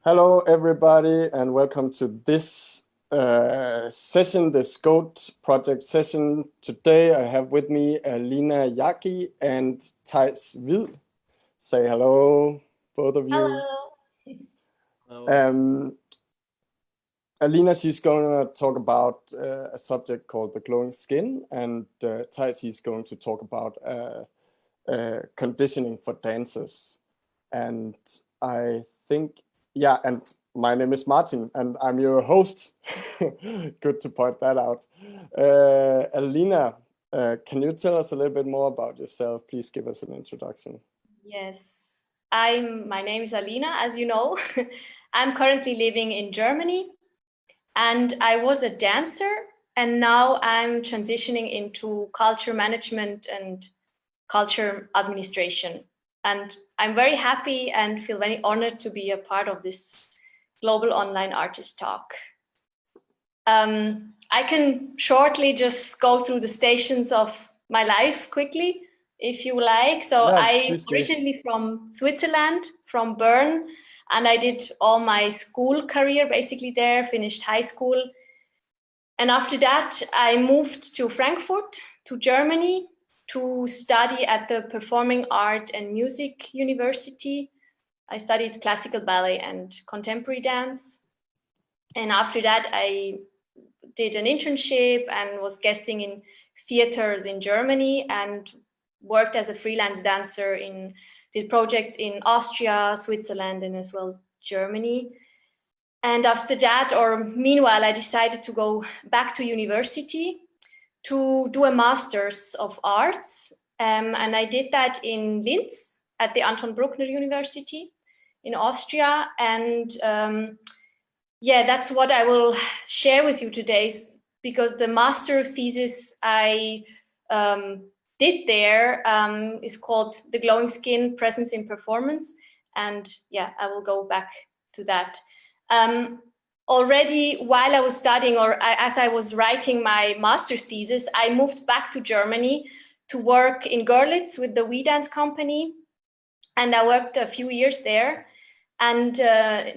Hello, everybody, and welcome to this session, this GOAT project session. Today, I have with me Alina Jaggi and Hvid. Say hello, both of you. Hello. Alina, she's going to talk about a subject called the glowing skin, and Thijs, he's going to talk about conditioning for dancers. And I think, yeah, and my name is Martin, and I'm your host. Good to point that out. Alina, can you tell us a little bit more about yourself? Please give us an introduction. Yes, my name is Alina, as you know. I'm currently living in Germany, and I was a dancer, and now I'm transitioning into culture management and culture administration. And I'm very happy and feel very honored to be a part of this Global Online Artist Talk. I can shortly just go through the stations of my life quickly, if you like. So Yeah, I'm originally from Switzerland, from Bern, and I did all my school career basically there, finished high school. And after that, I moved to Frankfurt, to Germany, to study at the Performing Art and Music University. I studied classical ballet and contemporary dance. And after that, I did an internship and was guesting in theaters in Germany and worked as a freelance dancer did projects in Austria, Switzerland, and as well Germany. And after that, or meanwhile, I decided to go back to university to do a master's of arts. And I did that in Linz at the Anton Bruckner University in Austria. And yeah, that's what I will share with you today, because the master thesis I did there is called The Glowing Skin, Presence in Performance. And yeah, I will go back to that. Already while I was studying, as I was writing my master thesis, I moved back to Germany to work in Görlitz with the We Dance company. And I worked a few years there. And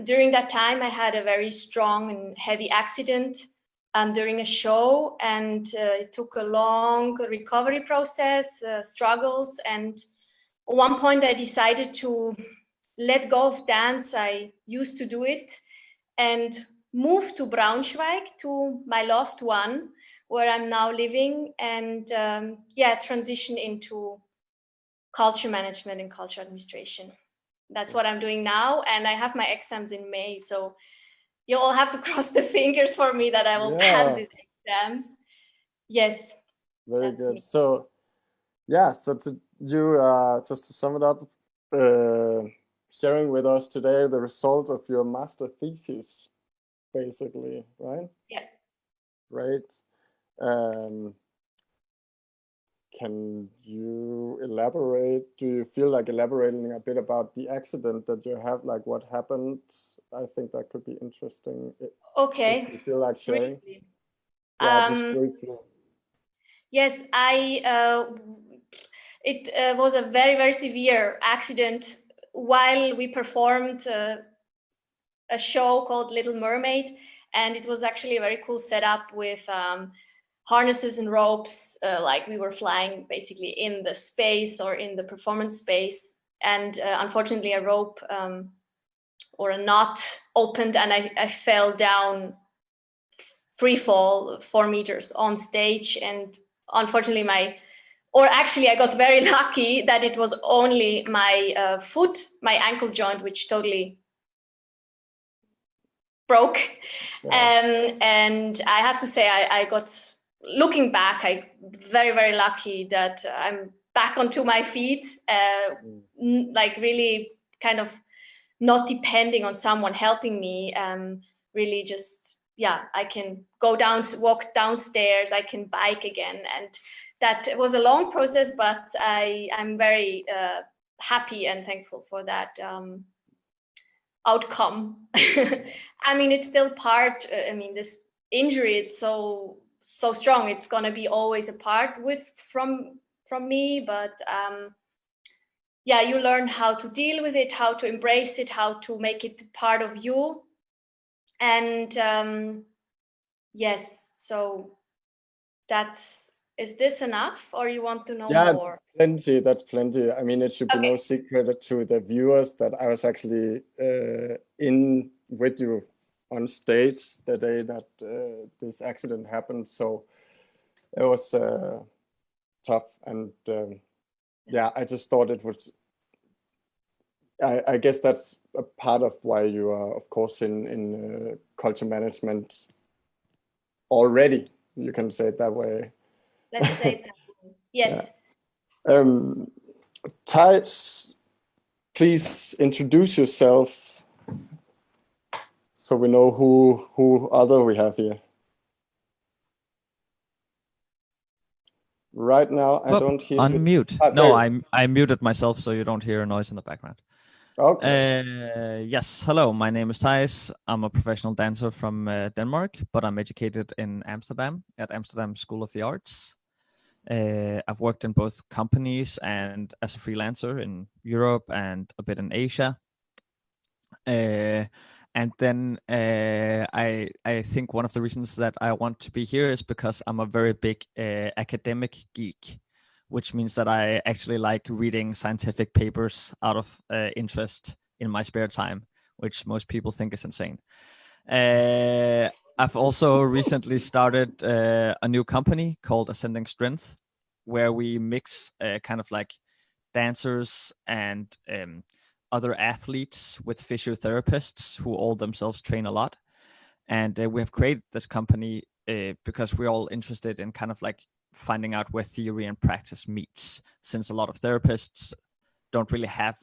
during that time, I had a very strong and heavy accident during a show, and it took a long recovery process, struggles. And at one point, I decided to let go of dance. I used to do it and move to Braunschweig, to my loved one, where I'm now living, and transition into culture management and culture administration. That's what I'm doing now, and I have my exams in May, so you all have to cross the fingers for me that I will pass these exams. Yes. Very good. Me. So, yeah, so just to sum it up, sharing with us today the results of your master thesis, basically, right? Yeah. Right. Can you elaborate? Do you feel like elaborating a bit about the accident that you have? Like what happened? I think that could be interesting. Okay. If you feel like sharing. Briefly. Yeah, just briefly. Yes, it was a very, very severe accident while we performed a show called Little Mermaid. And it was actually a very cool setup with harnesses and ropes, like we were flying basically in the space or in the performance space. And unfortunately, a rope or a knot opened, and I fell down, free fall, 4 meters on stage. And unfortunately, I got very lucky that it was only my foot, my ankle joint, which totally broke. Yeah. And I have to say, I got, looking back, I very, very lucky that I'm back onto my feet, like really kind of not depending on someone helping me, really just, yeah, I can walk downstairs, I can bike again. And that was a long process, but I'm very happy and thankful for that outcome. I mean, it's still part, this injury, it's so strong, it's gonna be always a part from me, but yeah, you learn how to deal with it, how to embrace it, how to make it part of you. And yes, so is this enough, or you want to know more? Plenty. That's plenty. I mean, it should be no secret to the viewers that I was actually in with you on stage the day that this accident happened. So it was tough, and yeah, I just thought it was. I guess that's a part of why you are, of course, in culture management already. You can say it that way. Let's say it that way. Yes. Yeah. Thijs, please introduce yourself so we know who other we have here. Right now, I don't hear unmute. you. No, I muted myself so you don't hear a noise in the background. Okay. Yes, hello, my name is Thijs. I'm a professional dancer from Denmark, but I'm educated in Amsterdam at Amsterdam School of the Arts. I've worked in both companies and as a freelancer in Europe and a bit in Asia. And then I think one of the reasons that I want to be here is because I'm a very big academic geek, which means that I actually like reading scientific papers out of interest in my spare time, which most people think is insane. I've also recently started a new company called Ascending Strength, where we mix kind of like dancers and other athletes with physiotherapists who all themselves train a lot. And we have created this company because we're all interested in kind of like finding out where theory and practice meets, since a lot of therapists don't really have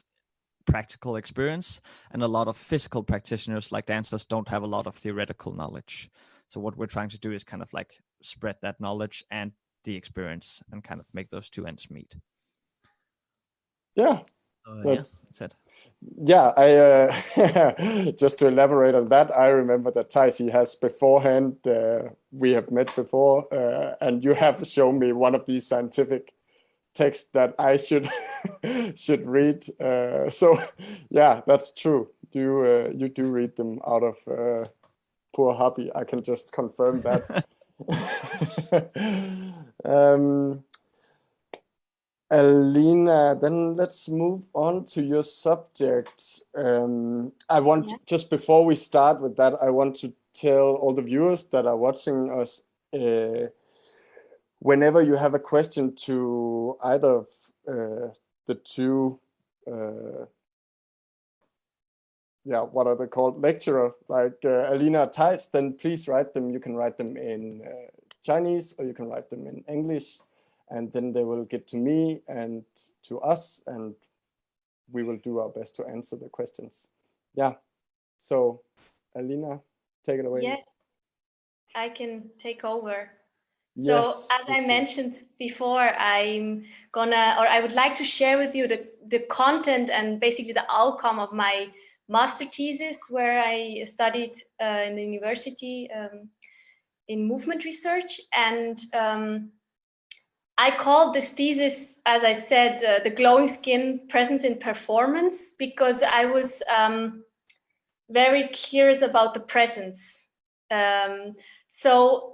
practical experience, and a lot of physical practitioners like dancers don't have a lot of theoretical knowledge. So what we're trying to do is kind of like spread that knowledge and the experience and kind of make those two ends meet. Yeah, that's it. Yeah, I just to elaborate on that, I remember that Thijs, he has beforehand, we have met before, and you have shown me one of these scientific texts that I should should read. So yeah, that's true. You do read them out of poor hobby. I can just confirm that. Alina, then let's move on to your subject. I want just before we start with that, I want to tell all the viewers that are watching us, whenever you have a question to either of the two, what are they called? Lecturer, like Alina or Thijs, then please write them. You can write them in Chinese or you can write them in English. And then they will get to me and to us, and we will do our best to answer the questions. Yeah. So, Alina, take it away. Yes, I can take over. Yes, so, as I mentioned before, I would like to share with you the content and basically the outcome of my master thesis, where I studied in the university in movement research. And I called this thesis, as I said, the glowing skin presence in performance, because I was very curious about the presence. So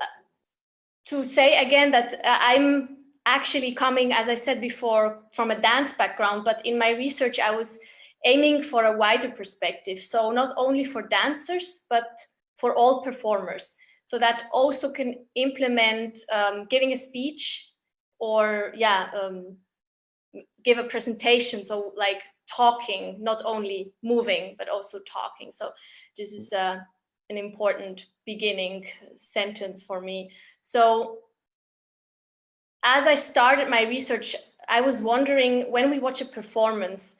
to say again that I'm actually coming, as I said before, from a dance background, but in my research, I was aiming for a wider perspective. So not only for dancers, but for all performers. So that also can implement giving a speech, or give a presentation, so like talking, not only moving but also talking. So this is an important beginning sentence for me. So as I started my research, I was wondering, when we watch a performance,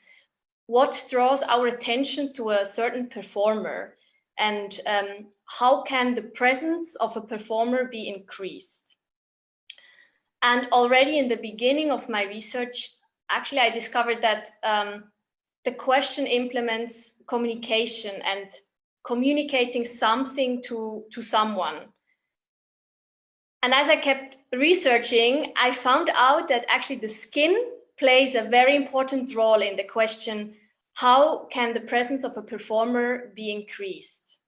what draws our attention to a certain performer, and how can the presence of a performer be increased? And already in the beginning of my research, actually, I discovered that the question implements communication and communicating something to someone. And as I kept researching, I found out that actually the skin plays a very important role in the question, how can the presence of a performer be increased?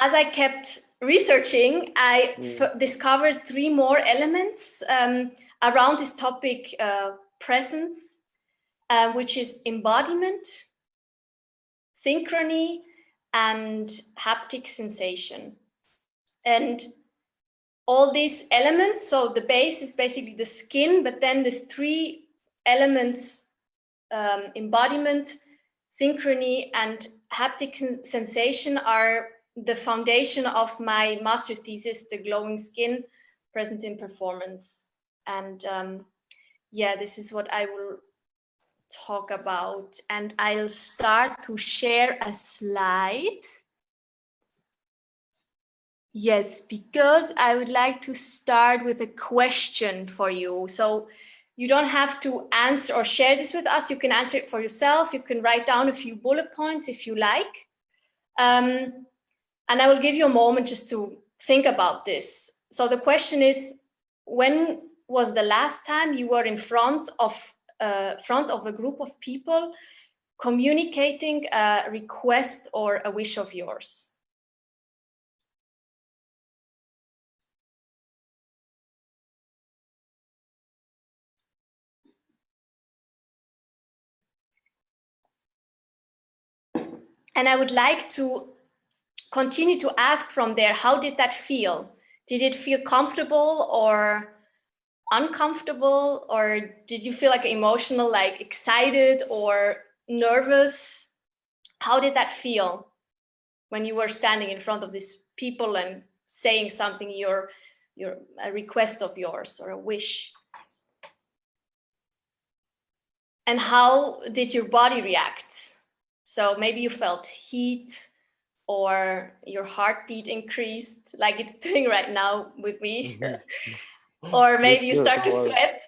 As I kept researching, I discovered 3 more elements around this topic, presence, which is embodiment, synchrony, and haptic sensation. And all these elements, so the base is basically the skin, but then there's 3 elements, embodiment, synchrony, and haptic sensation are the foundation of my master thesis, The Glowing Skin, Presence in Performance. And yeah, this is what I will talk about. And I'll start to share a slide. Yes, because I would like to start with a question for you. So you don't have to answer or share this with us. You can answer it for yourself. You can write down a few bullet points if you like. And I will give you a moment just to think about this. So the question is, when was the last time you were in front of a group of people communicating a request or a wish of yours? And I would like to continue to ask from there, how did that feel? Did it feel comfortable or uncomfortable? Or did you feel like emotional, like excited or nervous? How did that feel when you were standing in front of these people and saying something, a request of yours or a wish? And how did your body react? So maybe you felt heat, or your heartbeat increased like it's doing right now with me. Or maybe you start to sweat,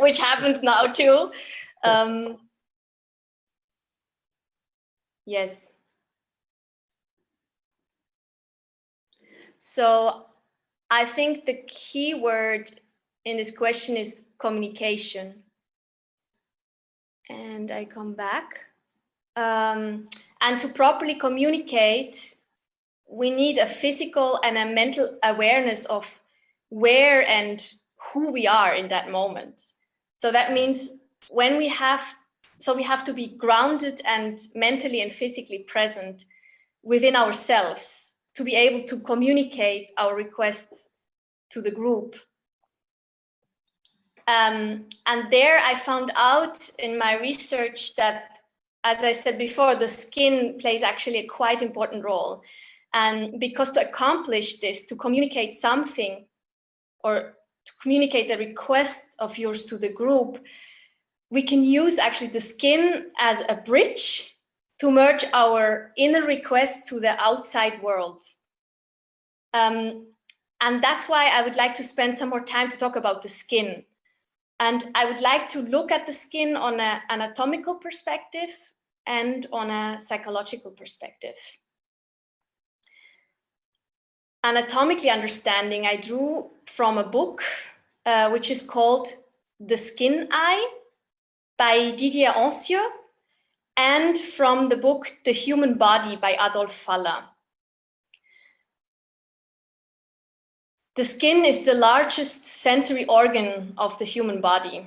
which happens now too. Yes. So I think the key word in this question is communication. And I come back. And to properly communicate, we need a physical and a mental awareness of where and who we are in that moment. So that means we have to be grounded and mentally and physically present within ourselves to be able to communicate our requests to the group. And there I found out in my research that, as I said before, the skin plays actually a quite important role. And because to accomplish this, to communicate something or to communicate the request of yours to the group, we can use actually the skin as a bridge to merge our inner request to the outside world. And that's why I would like to spend some more time to talk about the skin. And I would like to look at the skin on an anatomical perspective and on a psychological perspective. Anatomically understanding, I drew from a book which is called The Skin Eye by Didier Ancieux, and from the book The Human Body by Adolf Faller. The skin is the largest sensory organ of the human body.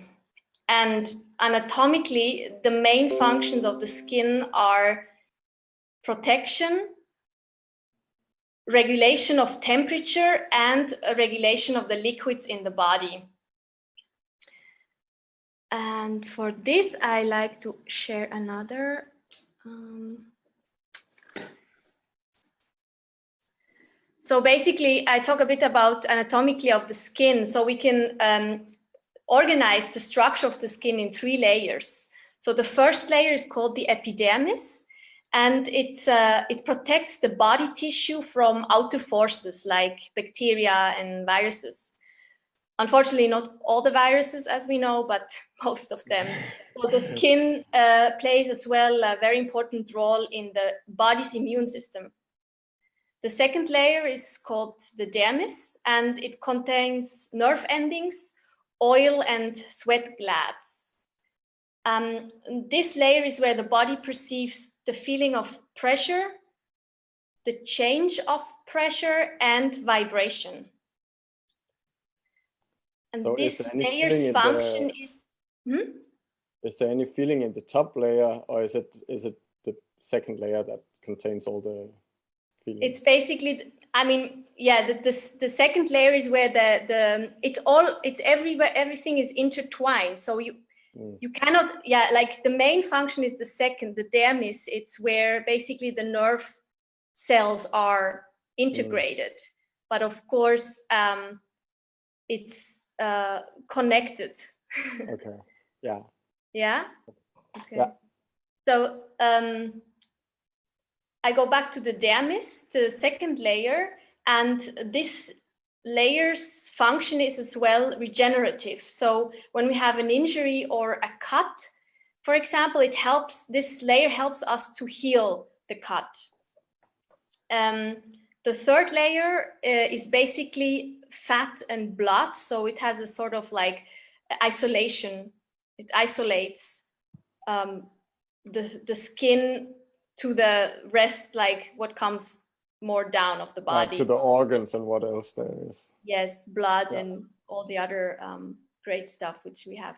And anatomically, the main functions of the skin are protection, regulation of temperature, and a regulation of the liquids in the body. And for this, I like to share another. So basically, I talk a bit about anatomically of the skin. So we can organize the structure of the skin in 3 layers. So the first layer is called the epidermis, and it protects the body tissue from outer forces like bacteria and viruses. Unfortunately, not all the viruses, as we know, but most of them. So the skin plays as well a very important role in the body's immune system. The second layer is called the dermis, and it contains nerve endings oil and sweat glands. This layer is where the body perceives the feeling of pressure, the change of pressure, and vibration. And So this is there any layer's feeling in function the, is... Is there any feeling in the top layer, or is it the second layer that contains all the feelings? It's basically, I mean, yeah, the second layer is where it's everywhere, everything is intertwined. So you cannot, like the main function is the second, the dermis. It's where basically the nerve cells are integrated. But of course, it's connected. Okay. Yeah. Yeah. Okay. Yeah. So I go back to the dermis, the second layer, and this layer's function is as well regenerative. So when we have an injury or a cut, for example, this layer helps us to heal the cut. The third layer is basically fat and blood, so it has a sort of like isolation. It isolates the skin to the rest, like what comes more down of the body. To the organs and what else there is. Yes, blood and all the other great stuff which we have.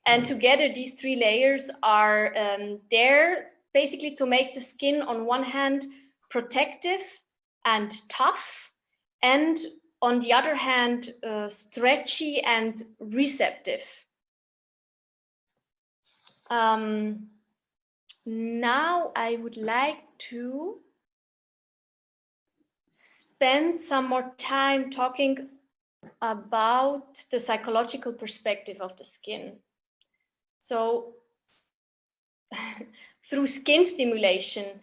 And together, these three layers are there basically to make the skin, on one hand, protective and tough, and on the other hand, stretchy and receptive. Now I would like to spend some more time talking about the psychological perspective of the skin. So through skin stimulation,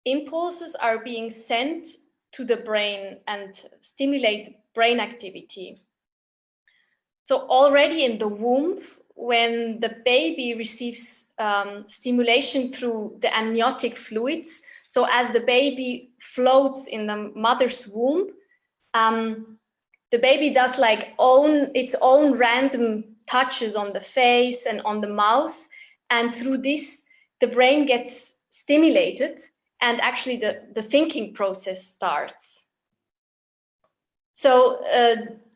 impulses are being sent to the brain and stimulate brain activity. So already in the womb, when the baby receives stimulation through the amniotic fluids, so as the baby floats in the mother's womb, the baby does like its own random touches on the face and on the mouth, and through this the brain gets stimulated and actually the thinking process starts. So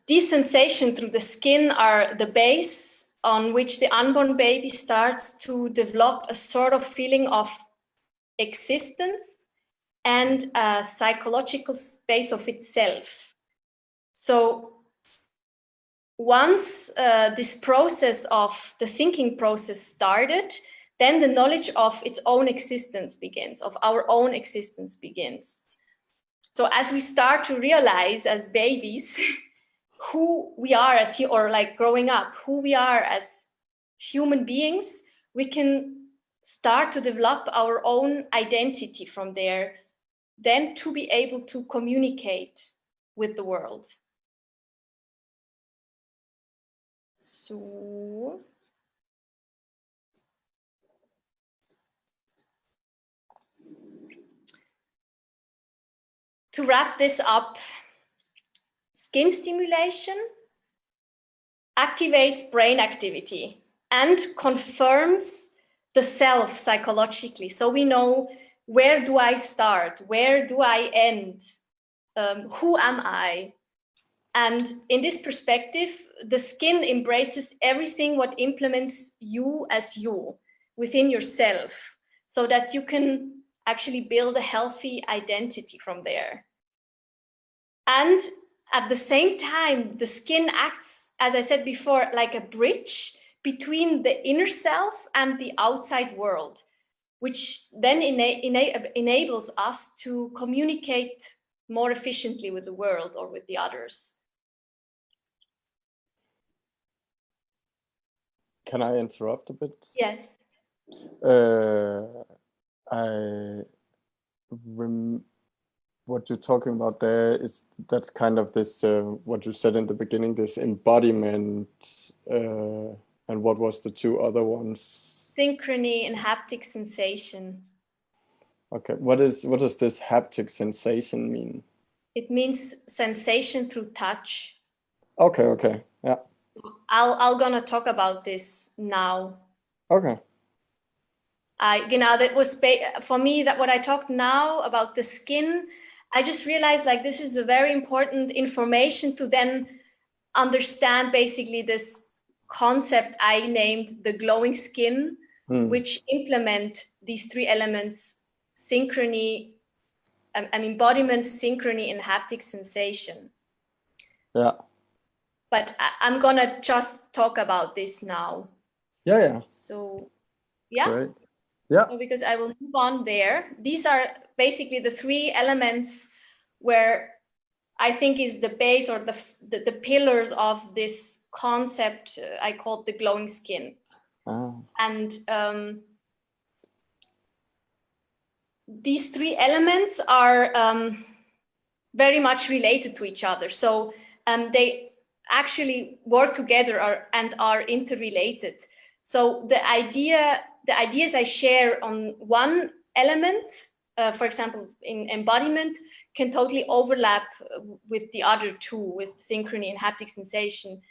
these sensations through the skin are the base on which the unborn baby starts to develop a sort of feeling of existence and a psychological space of itself. So once this process of the thinking process started, then the knowledge of its own existence begins, of our own existence begins. So as we start to realize as babies who we are or like growing up, who we are as human beings, we can start to develop our own identity from there, then to be able to communicate with the world. So to wrap this up, skin stimulation activates brain activity and confirms the self psychologically. So we know, where do I start? Where do I end? Who am I? And in this perspective, the skin embraces everything what implements you as you within yourself, so that you can actually build a healthy identity from there. And at the same time, the skin acts, as I said before, like a bridge between the inner self and the outside world, which then enables us to communicate more efficiently with the world or with the others. Can I interrupt a bit? Yes. What you're talking about there that's kind of this what you said in the beginning, this embodiment, and what was the two other ones? Synchrony and haptic sensation. Okay, what does this haptic sensation mean? It means sensation through touch. Okay, yeah. I'll gonna talk about this now. Okay. That was for me, that what I talked now about the skin, I just realized like this is a very important information to then understand basically this concept I named the glowing skin, which implement these three elements: synchrony, embodiment, synchrony, and haptic sensation. Yeah. But I'm gonna just talk about this now. Yeah. So, yeah. Great. Yeah. So because I will move on there. These are basically the three elements where I think is the base or the pillars of this concept I called the glowing skin. And these three elements are very much related to each other. So they actually work together and are interrelated. So the ideas I share on one element, for example, in embodiment, can totally overlap with the other two, with synchrony and haptic sensation.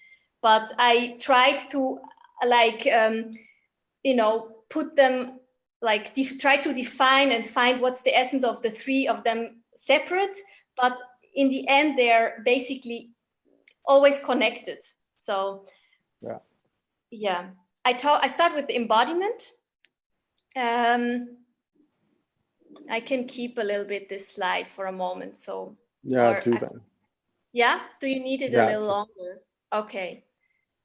But I tried to put them, try to define and find what's the essence of the three of them separate, but in the end, they're basically always connected. So yeah. I start with the embodiment. I can keep a little bit this slide for a moment. So yeah, do that. Yeah, do you need it a little longer? Okay.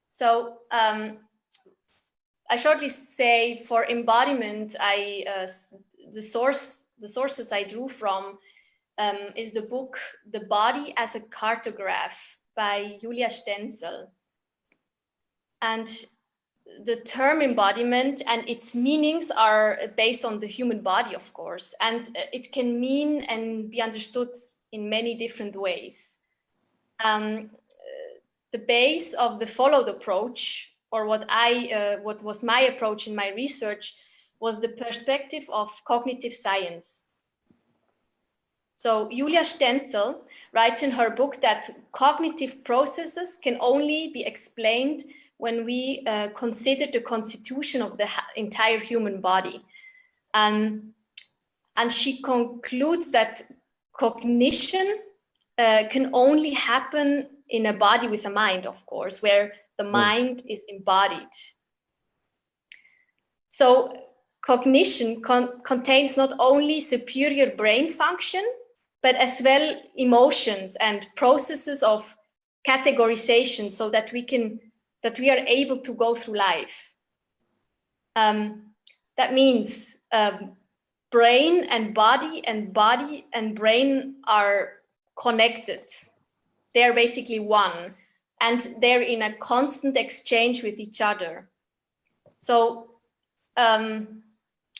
So I shortly say for embodiment, the sources I drew from is the book The Body as a Cartograph by Julia Stenzel. And the term embodiment and its meanings are based on the human body, of course, and it can mean and be understood in many different ways. The base of the followed approach, or what was my approach in my research, was the perspective of cognitive science. So Julia Stenzel writes in her book that cognitive processes can only be explained when we consider the constitution of the entire human body. And she concludes that cognition can only happen in a body with a mind, of course, where the mind is embodied. So cognition contains not only superior brain function, but as well emotions and processes of categorization, so that we are able to go through life. That means brain and body and brain are connected. They're basically one, and they're in a constant exchange with each other. So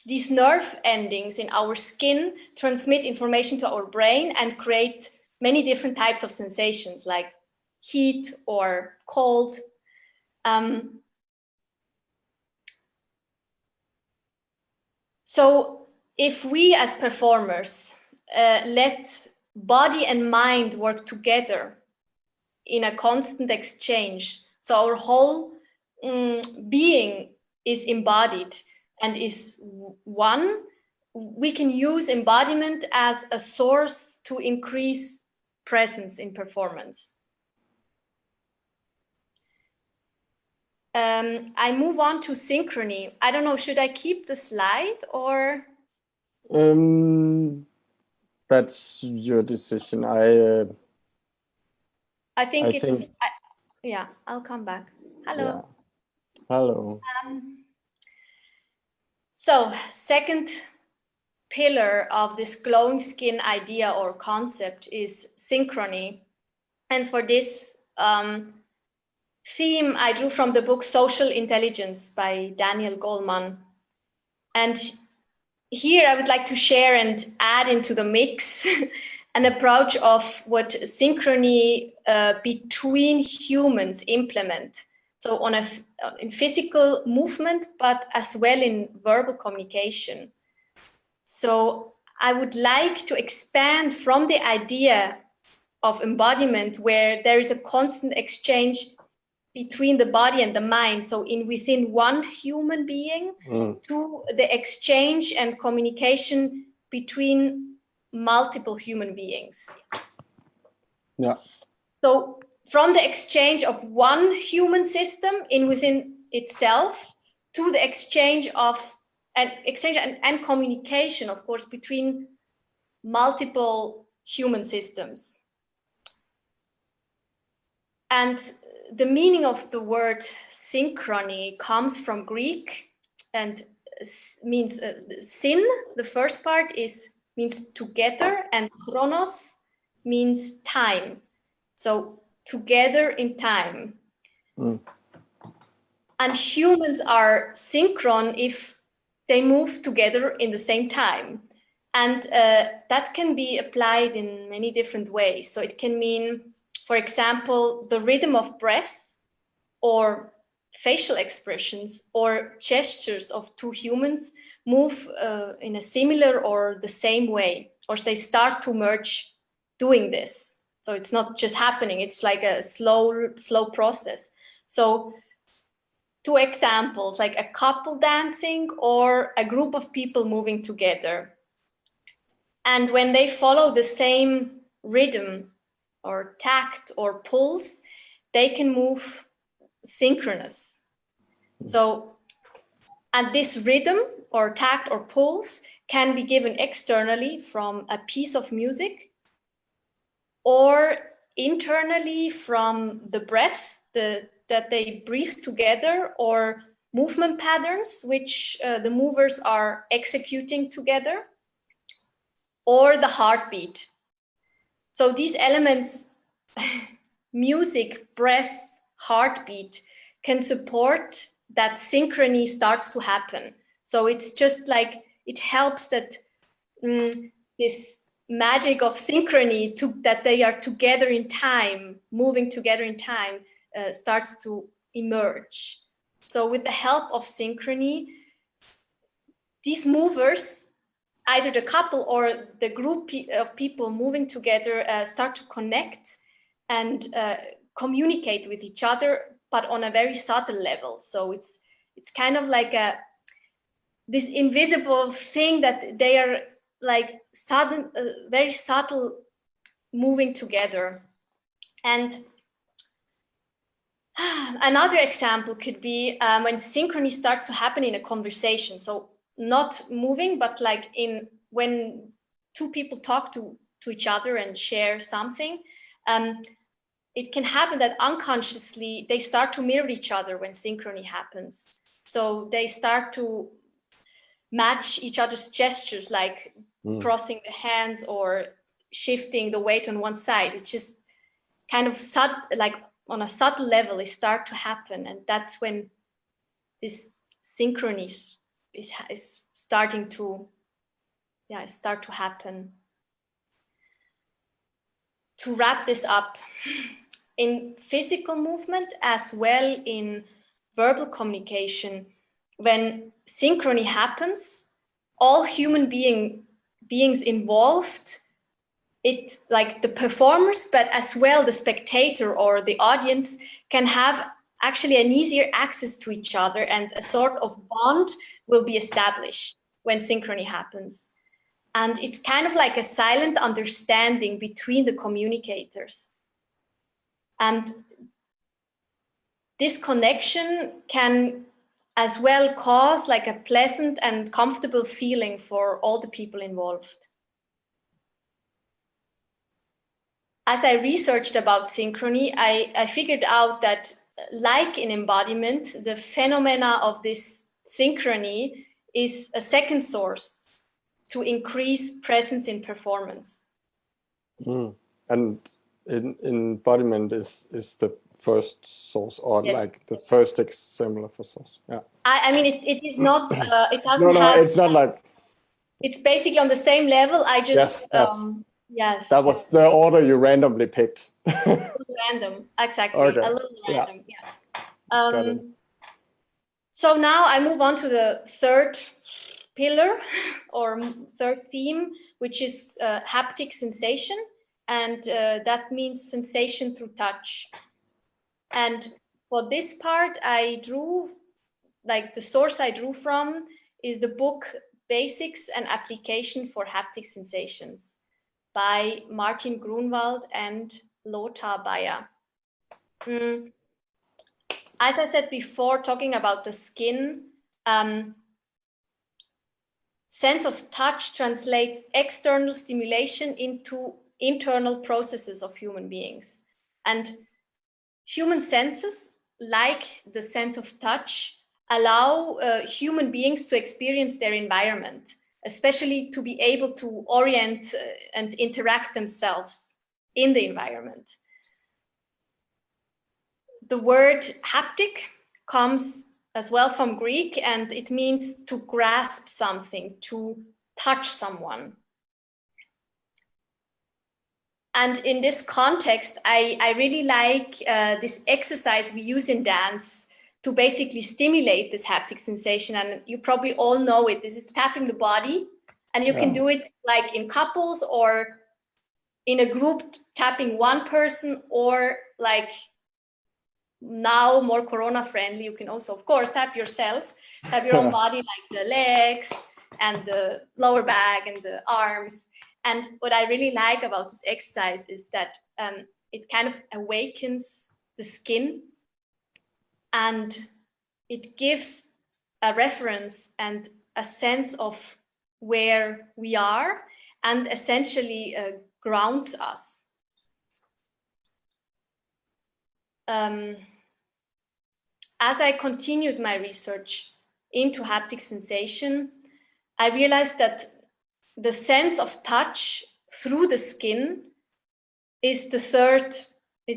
these nerve endings in our skin transmit information to our brain and create many different types of sensations, like heat or cold. So if we as performers let body and mind work together in a constant exchange, so our whole being is embodied and is one, we can use embodiment as a source to increase presence in performance. I move on to synchrony. I don't know, should I keep the slide or? That's your decision. Yeah, I'll come back. Hello. Yeah. Hello. So second pillar of this glowing skin idea or concept is synchrony. And for this theme, I drew from the book Social Intelligence by Daniel Goleman. And here I would like to share and add into the mix an approach of what synchrony between humans implement. So in physical movement, but as well in verbal communication. So I would like to expand from the idea of embodiment, where there is a constant exchange between the body and the mind, so within one human being, to the exchange and communication between multiple human beings. Yeah. So from the exchange of one human system within itself to the exchange and communication, of course, between multiple human systems. And the meaning of the word synchrony comes from Greek and means syn, the first part means together, and chronos means time. So together in time. And humans are synchron if they move together in the same time. And that can be applied in many different ways. So it can mean, for example, the rhythm of breath, or facial expressions, or gestures of two humans move in a similar or the same way, or they start to merge doing this. So it's not just happening, it's like a slow process. So 2 examples, like a couple dancing or a group of people moving together. And when they follow the same rhythm or tact or pulse, they can move synchronous. So, and this rhythm or tact or pulse can be given externally from a piece of music, or internally from the breath that they breathe together, or movement patterns which the movers are executing together, or the heartbeat. So these elements, music, breath, heartbeat, can support that synchrony starts to happen. So it's just like, it helps that this magic of synchrony, that they are together in time, moving together in time, starts to emerge. So with the help of synchrony, these movers, either the couple or the group of people moving together, start to connect and communicate with each other, but on a very subtle level. So it's kind of like this invisible thing that they are like very subtle moving together. And another example could be when synchrony starts to happen in a conversation. So not moving, but like when 2 people talk to each other and share something, it can happen that unconsciously they start to mirror each other when synchrony happens. So they start to match each other's gestures, like crossing the hands or shifting the weight on one side. It's just kind of like on a subtle level, they start to happen. And that's when this synchrony is starting to, start to happen. To wrap this up, in physical movement as well in verbal communication, when synchrony happens, all human beings involved, it like the performers, but as well the spectator or the audience, can have actually an easier access to each other, and a sort of bond will be established when synchrony happens. And it's kind of like a silent understanding between the communicators. And this connection can as well cause like a pleasant and comfortable feeling for all the people involved. As I researched about synchrony, I figured out that, like in embodiment, the phenomena of this synchrony is a second source to increase presence in performance. And embodiment is the first source, or yes. like the first example of a source. Yeah. I mean, it is not. It doesn't. No, it's not like. It's basically on the same level. I just. Yes. That was the order you randomly picked. Random, exactly. Okay. A little random. Yeah. So now I move on to the third pillar or third theme, which is haptic sensation, and that means sensation through touch. And for this part, I drew, like the source I drew from is the book Basics and Application for Haptic Sensations by Martin Grunwald and Lothar Bayer. As I said before, talking about the skin, sense of touch translates external stimulation into internal processes of human beings. And human senses, like the sense of touch, allow human beings to experience their environment, especially to be able to orient and interact themselves in the environment. The word haptic comes as well from Greek, and it means to grasp something, to touch someone. And in this context, I really like this exercise we use in dance to basically stimulate this haptic sensation. And you probably all know it. This is tapping the body. And you can do it like in couples or in a group, tapping one person, or like now more corona friendly, you can also, of course, tap yourself, tap your own body, like the legs and the lower back and the arms. And what I really like about this exercise is that it kind of awakens the skin, and it gives a reference and a sense of where we are, and essentially grounds us. As I continued my research into haptic sensation, I realized that the sense of touch through the skin is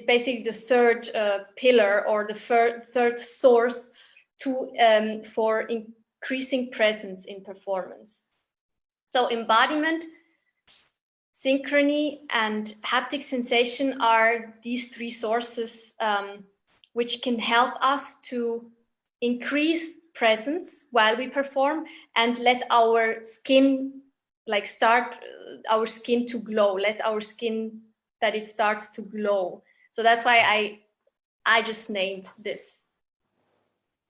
basically the third pillar, or the third source for increasing presence in performance. So embodiment, synchrony, and haptic sensation are these three sources which can help us to increase presence while we perform and let our skin start our skin to glow, let our skin that it starts to glow. So that's why I just named this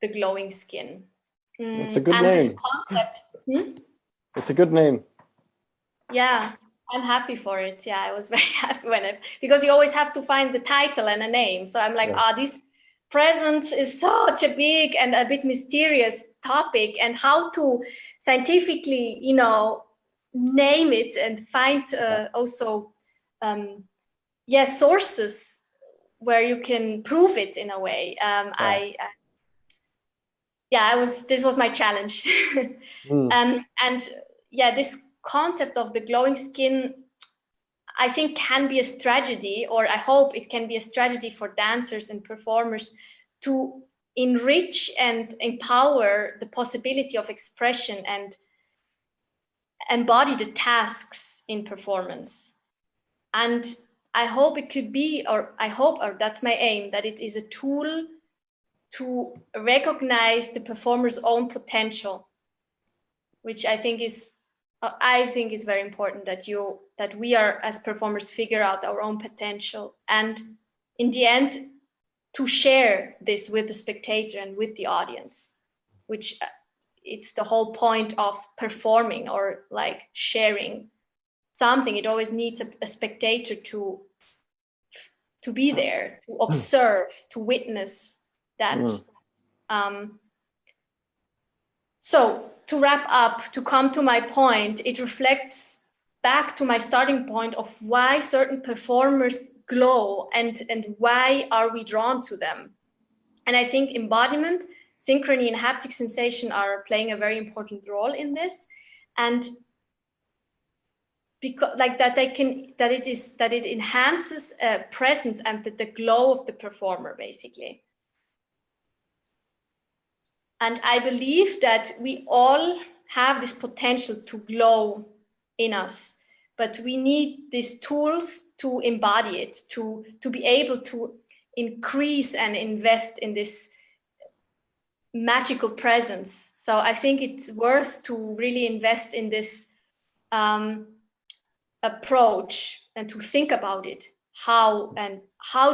the glowing skin. It's a good name. This concept. It's a good name. Yeah, I'm happy for it. Yeah, I was very happy because you always have to find the title and a name. So I'm like, Yes. This presence is such a big and a bit mysterious topic, and how to scientifically, name it and find also sources where you can prove it in a way. This was my challenge. This concept of the glowing skin, I think, can be a strategy, or I hope it can be a strategy for dancers and performers to enrich and empower the possibility of expression and embody the tasks in performance. And I hope it could be, or that's my aim, that it is a tool to recognize the performer's own potential, which I think is very important, that we are, as performers, figure out our own potential, and in the end to share this with the spectator and with the audience, which it's the whole point of performing or like sharing something. It always needs a spectator to be there, to observe, to witness that. So to wrap up, to come to my point, it reflects back to my starting point of why certain performers glow and why are we drawn to them. And I think embodiment, synchrony, and haptic sensation are playing a very important role in this. And because it enhances presence and the glow of the performer, basically. And I believe that we all have this potential to glow in us, but we need these tools to embody it, to be able to increase and invest in this magical presence. So I think it's worth to really invest in this approach and to think about it. How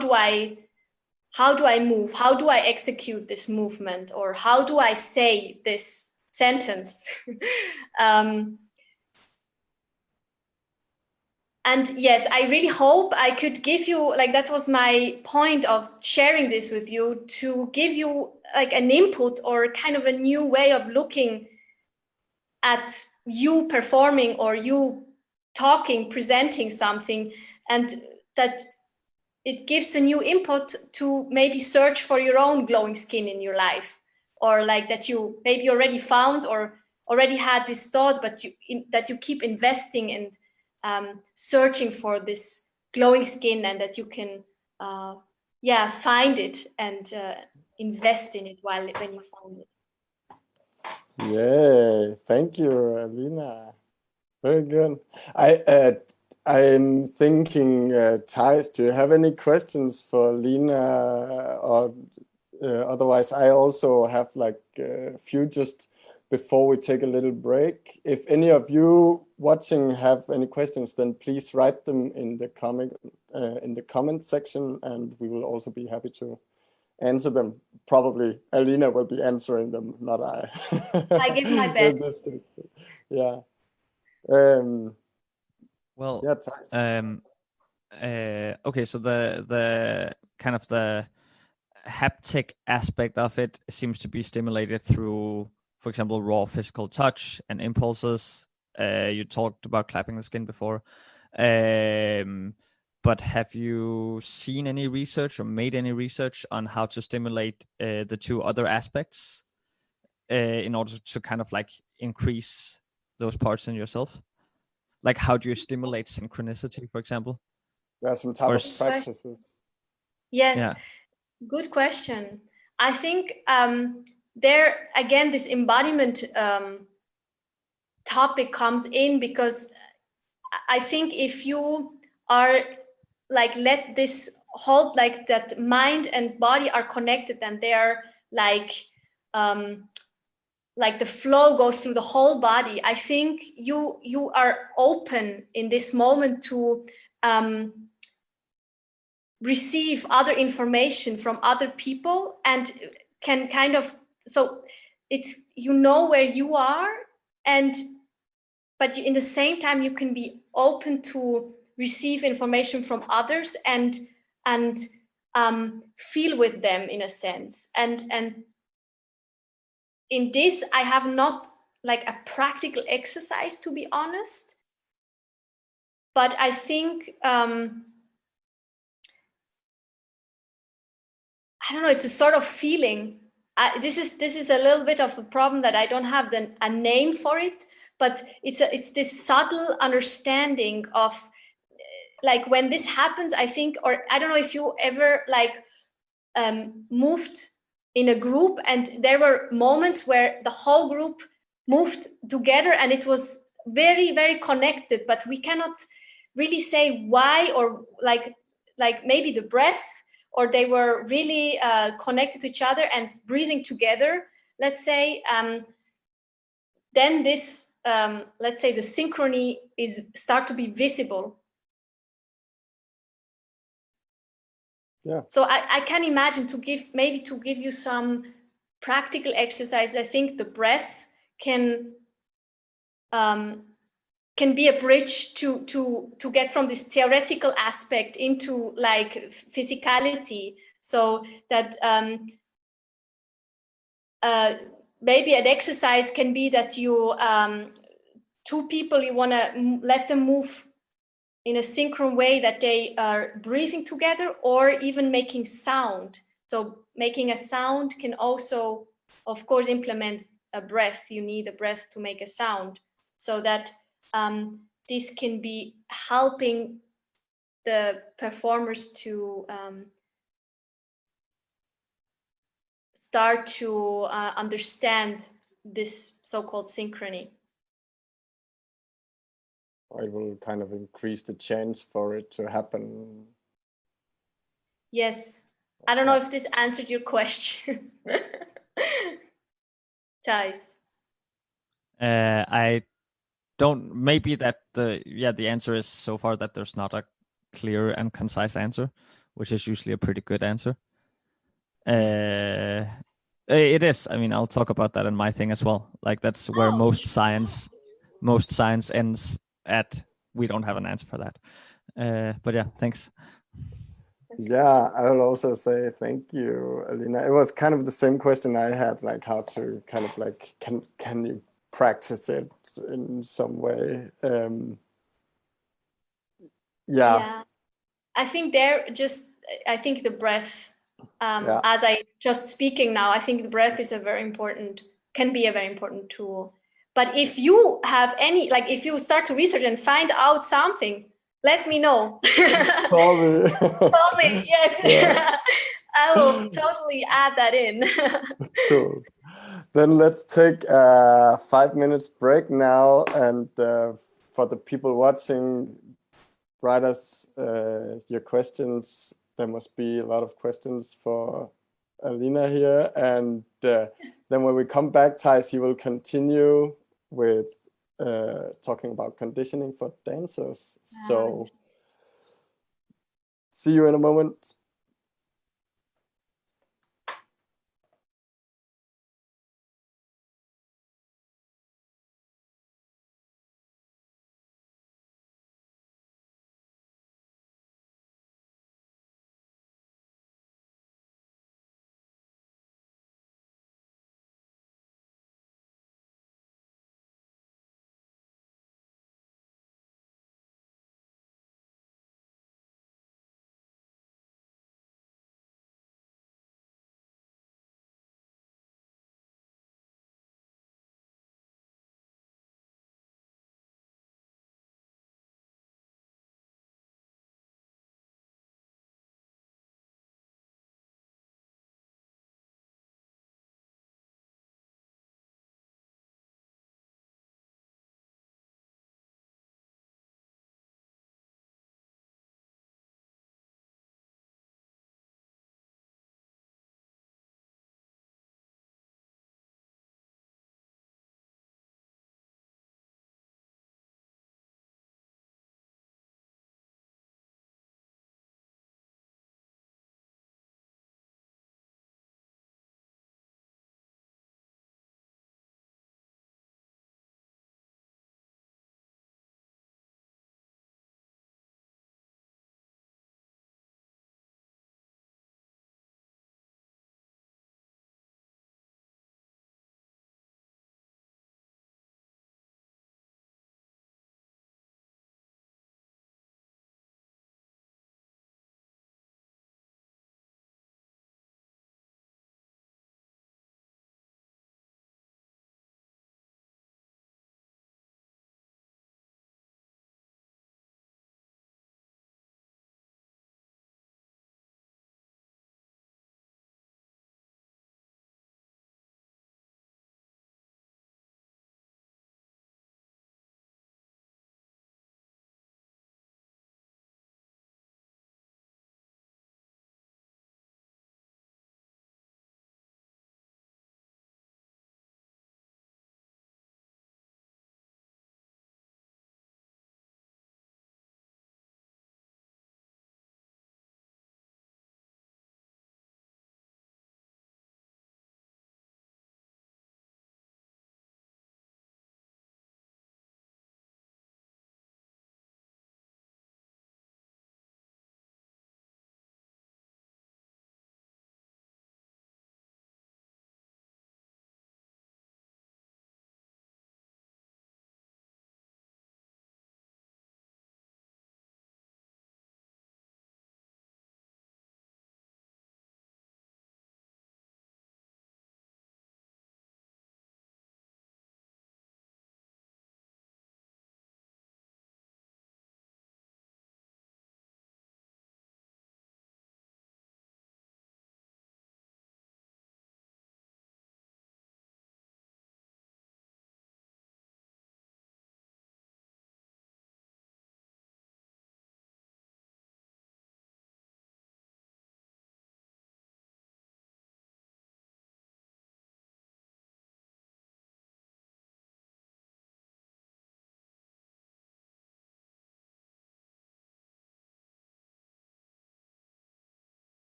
do I how do I move? How do I execute this movement? Or how do I say this sentence? And yes, I really hope I could give you, like, that was my point of sharing this with you, to give you like an input or kind of a new way of looking at you performing or you talking, presenting something, and that it gives a new input to maybe search for your own glowing skin in your life, or like that you maybe already found or already had these thoughts, but that you keep investing in searching for this glowing skin, and that you can find it and invest in it when you find it. Yay, thank you, Alina. Very good. I'm thinking, Thijs, do you have any questions for Alina? Or otherwise, I also have like a few just before we take a little break. If any of you watching have any questions, then please write them in the comment section, and we will also be happy to answer them. Probably Alina will be answering them, not I. I give my best. Yeah. Well, yeah, Thijs. Okay, so the kind of the haptic aspect of it seems to be stimulated through, for example, raw physical touch and impulses. You talked about clapping the skin before. But have you seen any research or made any research on how to stimulate the two other aspects in order to kind of like increase those parts in yourself? Like, how do you stimulate synchronicity, for example? There are some type of practices. Yes, yeah. Good question. I think there, again, this embodiment topic comes in, because I think if you are like, let this hold, like that mind and body are connected, and they are like the flow goes through the whole body. I think you are open in this moment to receive other information from other people, and can kind of, so it's, you know where you are, but in the same time you can be open to receive information from others and feel with them in a sense. And in this, I have not like a practical exercise, to be honest, but I think I don't know, it's a sort of feeling. This is a little bit of a problem, that I don't have a name for it, but it's this subtle understanding of like, when this happens, I think, or I don't know if you ever like moved in a group, and there were moments where the whole group moved together and it was very, very connected, but we cannot really say why, or like maybe the breath, or they were really connected to each other and breathing together, let's say. Then this, let's say, the synchrony start to be visible. Yeah. So I can imagine to give you some practical exercise. I think the breath can be a bridge to get from this theoretical aspect into like physicality. So that maybe an exercise can be that you two people, you want to let them move in a synchronous way, that they are breathing together, or even making sound. So making a sound can also, of course, implement a breath. You need a breath to make a sound, so that this can be helping the performers to start to understand this so-called synchrony. It will kind of increase the chance for it to happen. Yes. I don't know if this answered your question. Thijs. I don't, maybe that the answer is so far that there's not a clear and concise answer, which is usually a pretty good answer. Uh, it is. I mean, I'll talk about that in my thing as well. Like that's where Oh, most science ends at. We don't have an answer for that. But yeah, thanks. Yeah, I will also say thank you, Alina. It was kind of the same question I had, like how to kind of like can you practice it in some way? Yeah, yeah. I think I think the breath, yeah, as I just speaking now, I think the breath is can be a very important tool. But if you have any, like if you start to research and find out something, let me know. sorry. Tell me, yes. Yeah, I will totally add that in. cool. Then let's take a 5 minutes break now, and for the people watching, write us your questions. There must be a lot of questions for Alina here, and then when we come back, Thijs, you will continue with talking about conditioning for dancers. So see you in a moment.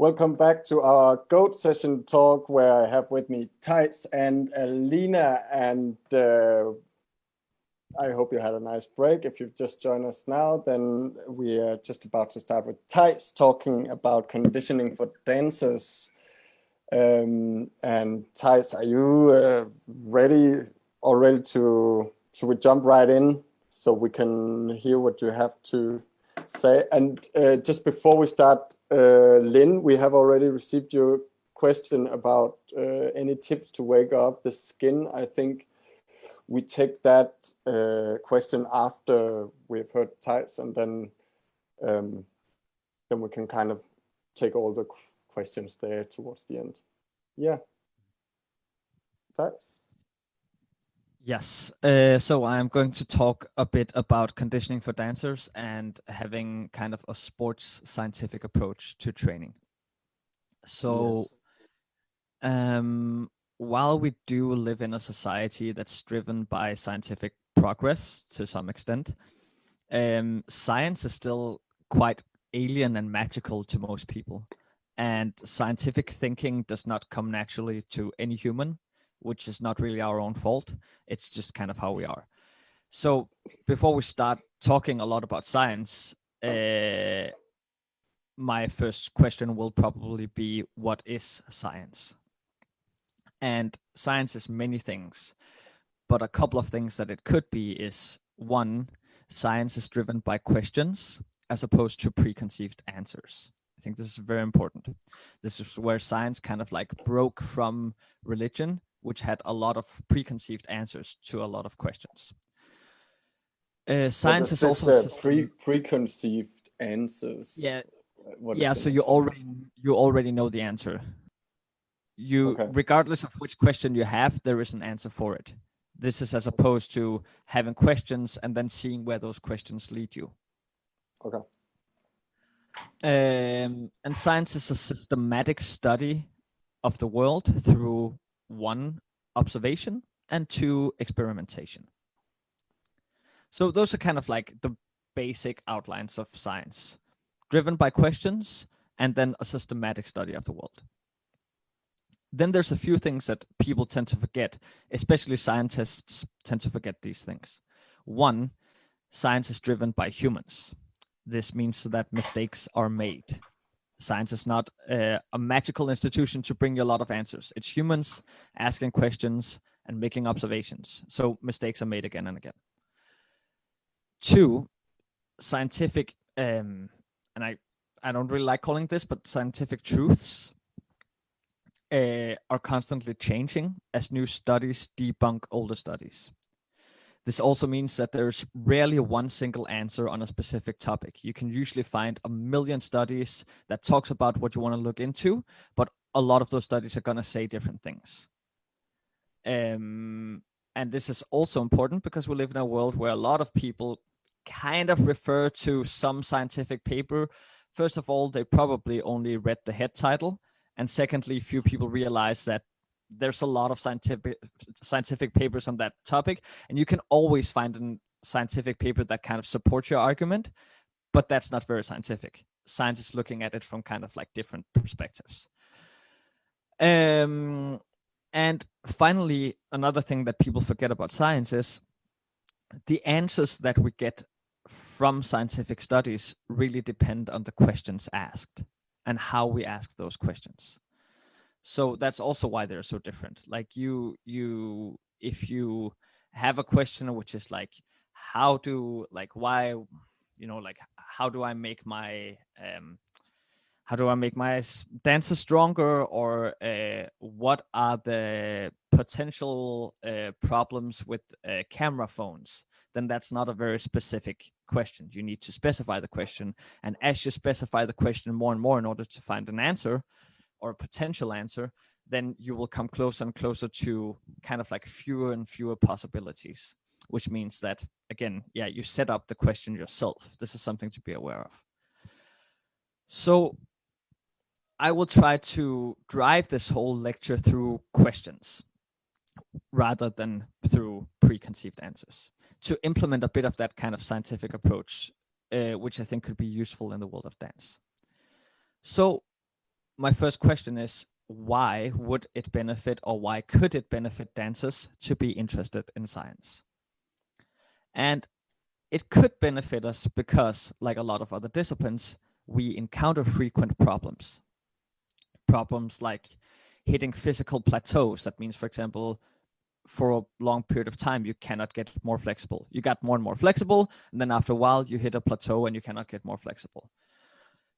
Welcome back to our GOAT session talk, where I have with me Thijs and Alina, and I hope you had a nice break. If you've just joined us now, then we are just about to start with Thijs talking about conditioning for dancers. And Thijs, are you ready already should we jump right in so we can hear what you have to say? And just before we start, Lynn, we have already received your question about any tips to wake up the skin. I think we take that question after we've heard Thijs, and then we can kind of take all the questions there towards the end. Yeah. Thijs? Yes, so I'm going to talk a bit about conditioning for dancers and having kind of a sports scientific approach to training. So while we do live in a society that's driven by scientific progress to some extent, science is still quite alien and magical to most people. And scientific thinking does not come naturally to any human, which is not really our own fault. It's just kind of how we are. So before we start talking a lot about science, my first question will probably be, what is science? And science is many things, but a couple of things that it could be is, one, science is driven by questions as opposed to preconceived answers. I think this is very important. This is where science kind of like broke from religion, which had a lot of preconceived answers to a lot of questions. Science is also preconceived answers. Yeah, so you already know the answer. Regardless of which question you have, there is an answer for it. This is as opposed to having questions and then seeing where those questions lead you. Okay. And science is a systematic study of the world through, one, observation, and two, experimentation. So those are kind of like the basic outlines of science, driven by questions and then a systematic study of the world. Then there's a few things that people tend to forget, especially scientists tend to forget these things. One, science is driven by humans. This means that mistakes are made. Science is not a magical institution to bring you a lot of answers. It's humans asking questions and making observations. So mistakes are made again and again. Two, scientific, and I don't really like calling this, but scientific truths are constantly changing as new studies debunk older studies. This also means that there's rarely one single answer on a specific topic. You can usually find a million studies that talks about what you want to look into, but a lot of those studies are going to say different things. And this is also important because we live in a world where a lot of people kind of refer to some scientific paper. First of all, they probably only read the head title. And secondly, few people realize that there's a lot of scientific papers on that topic, and you can always find a scientific paper that kind of supports your argument, but that's not very scientific. Science is looking at it from kind of like different perspectives. And finally, another thing that people forget about science is the answers that we get from scientific studies really depend on the questions asked and how we ask those questions. So that's also why they're so different. Like if you have a question which is like, how do I make my dancer stronger, or what are the potential problems with camera phones, then that's not a very specific question. You need to specify the question, and as you specify the question more and more in order to find an answer or a potential answer, then you will come closer and closer to kind of like fewer and fewer possibilities, which means that, again, you set up the question yourself. This is something to be aware of. So I will try to drive this whole lecture through questions rather than through preconceived answers, to implement a bit of that kind of scientific approach, which I think could be useful in the world of dance. So my first question is, why would it benefit, or why could it benefit dancers to be interested in science? And it could benefit us because, like a lot of other disciplines, we encounter frequent problems. Problems like hitting physical plateaus. That means, for example, for a long period of time, you cannot get more flexible. You got more and more flexible, and then after a while, you hit a plateau and you cannot get more flexible.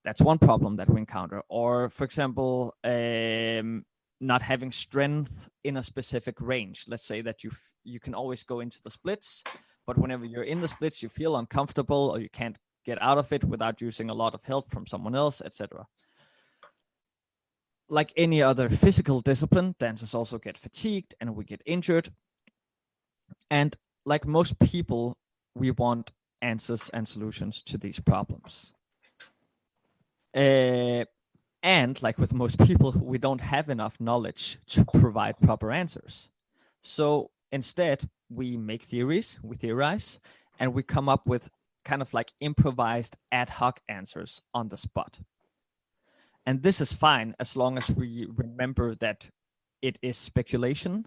That's one problem that we encounter. Or, for example, not having strength in a specific range. Let's say that you can always go into the splits, but whenever you're in the splits, you feel uncomfortable, or you can't get out of it without using a lot of help from someone else, etc. Like any other physical discipline, dancers also get fatigued and we get injured. And like most people, we want answers and solutions to these problems. And like with most people, we don't have enough knowledge to provide proper answers. So instead, we make theories, we theorize, and we come up with kind of like improvised ad hoc answers on the spot. And this is fine as long as we remember that it is speculation,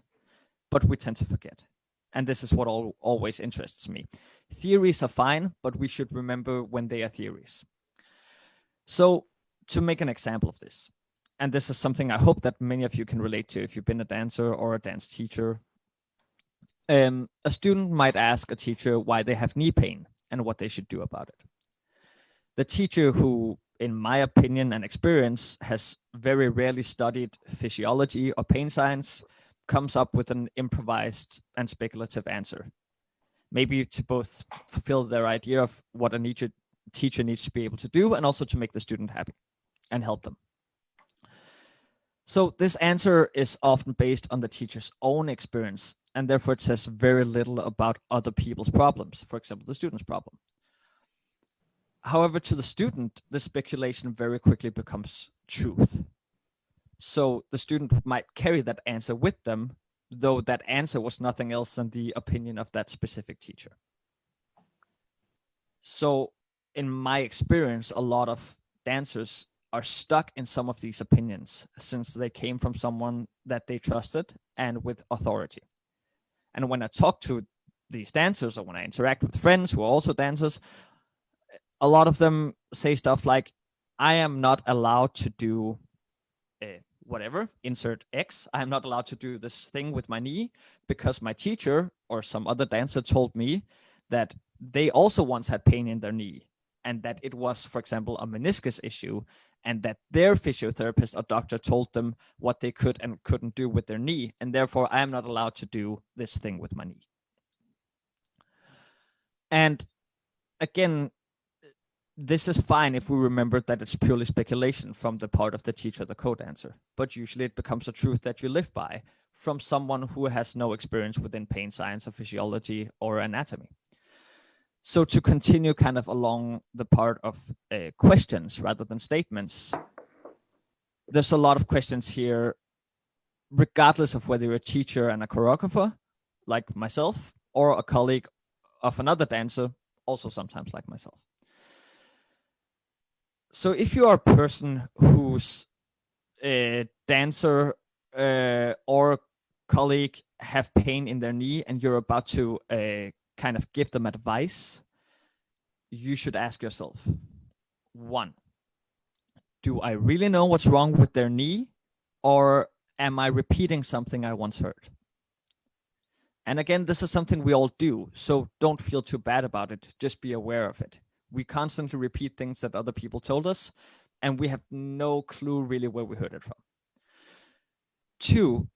but we tend to forget. And this is what always interests me. Theories are fine, but we should remember when they are theories. So to make an example of this, and this is something I hope that many of you can relate to if you've been a dancer or a dance teacher. A student might ask a teacher why they have knee pain and what they should do about it. The teacher, who in my opinion and experience has very rarely studied physiology or pain science, comes up with an improvised and speculative answer. Maybe to both fulfill their idea of what a teacher needs to be able to do, and also to make the student happy and help them. So this answer is often based on the teacher's own experience, and therefore it says very little about other people's problems, for example, the student's problem. However, to the student, the speculation very quickly becomes truth. So the student might carry that answer with them, though that answer was nothing else than the opinion of that specific teacher. So in my experience, a lot of dancers are stuck in some of these opinions since they came from someone that they trusted and with authority. And when I talk to these dancers, or when I interact with friends who are also dancers, a lot of them say stuff like, I am not allowed to do whatever, insert X. I am not allowed to do this thing with my knee because my teacher or some other dancer told me that they also once had pain in their knee, and that it was, for example, a meniscus issue, and that their physiotherapist or doctor told them what they could and couldn't do with their knee, and therefore I am not allowed to do this thing with my knee. And again, this is fine if we remember that it's purely speculation from the part of the teacher, the co-dancer, but usually it becomes a truth that you live by from someone who has no experience within pain science or physiology or anatomy. So to continue kind of along the part of questions rather than statements, there's a lot of questions here, regardless of whether you're a teacher and a choreographer, like myself, or a colleague of another dancer, also sometimes like myself. So if you are a person whose dancer or colleague have pain in their knee and you're about to kind of give them advice, you should ask yourself, 1, do I really know what's wrong with their knee, or am I repeating something I once heard? And again, this is something we all do, so don't feel too bad about it. Just be aware of it. We constantly repeat things that other people told us, and we have no clue really where we heard it from. 2,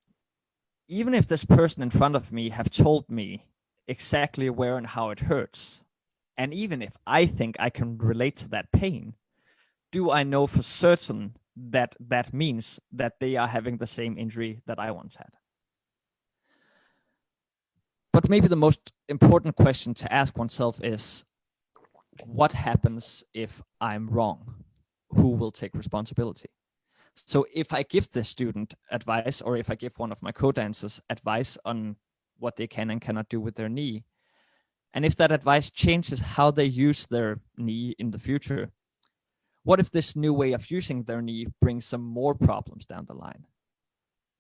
even if this person in front of me have told me exactly where and how it hurts, and even if I think I can relate to that pain, do I know for certain that that means that they are having the same injury that I once had? But maybe the most important question to ask oneself is, what happens if I'm wrong? Who will take responsibility? So if I give the student advice, or if I give one of my co-dancers advice on what they can and cannot do with their knee, and if that advice changes how they use their knee in the future, What if this new way of using their knee brings some more problems down the line?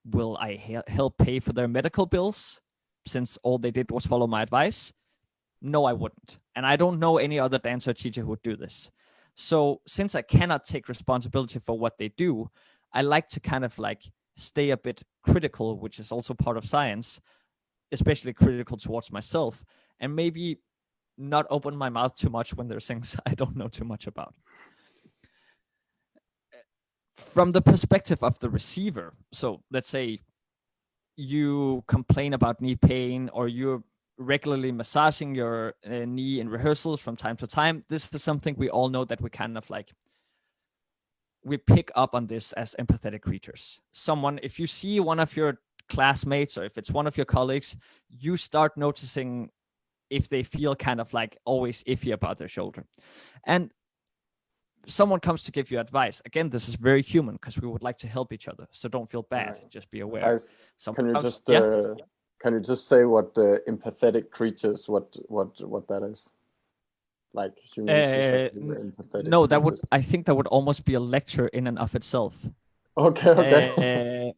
Will I help pay for their medical bills since all they did was follow my advice? No, I wouldn't. And I don't know any other dancer teacher who would do this. So since I cannot take responsibility for what they do, I like to kind of like stay a bit critical, which is also part of science, especially critical towards myself, and maybe not open my mouth too much when there's things I don't know too much about. From the perspective of the receiver, so let's say you complain about knee pain, or you're regularly massaging your knee in rehearsals from time to time. This is something we all know, that we kind of like, we pick up on this as empathetic creatures. Someone, if you see one of your classmates, or if it's one of your colleagues, you start noticing if they feel kind of like always iffy about their shoulder. And someone comes to give you advice. Again, this is very human, because we would like to help each other. So don't feel bad. Just be aware. Guys, can you just say what empathetic creatures, what that is? Like empathetic no, that creatures. I think that would almost be a lecture in and of itself. Okay.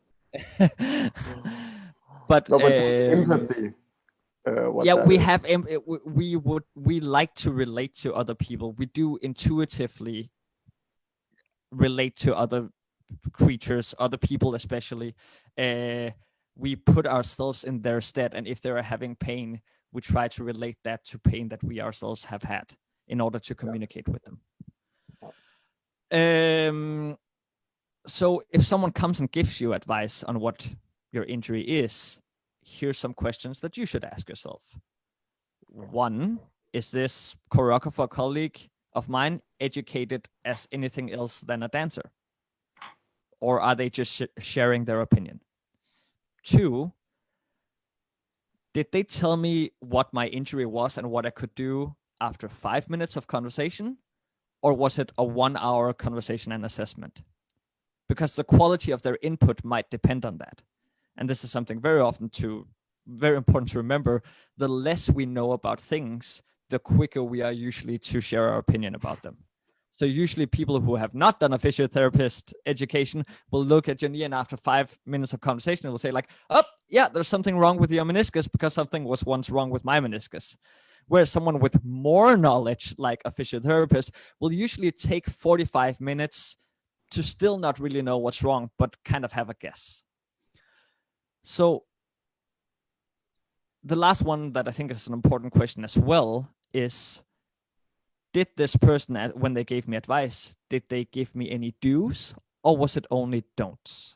But just empathy. We like to relate to other people. We do intuitively relate to other creatures, other people especially. We put ourselves in their stead, and if they are having pain, we try to relate that to pain that we ourselves have had in order to communicate with them. So if someone comes and gives you advice on what your injury is, here's some questions that you should ask yourself. 1, is this choreographer colleague of mine educated as anything else than a dancer? Or are they just sharing their opinion? 2, did they tell me what my injury was and what I could do after 5 minutes of conversation? Or was it a 1-hour conversation and assessment? Because the quality of their input might depend on that. And this is something very important to remember. The less we know about things, the quicker we are usually to share our opinion about them. So usually people who have not done a physiotherapist education will look at your knee, and after 5 minutes of conversation, will say like, oh, yeah, there's something wrong with your meniscus because something was once wrong with my meniscus. Whereas someone with more knowledge, like a physiotherapist, will usually take 45 minutes to still not really know what's wrong, but kind of have a guess. So the last one that I think is an important question as well is, did this person, when they gave me advice, did they give me any do's, or was it only don'ts?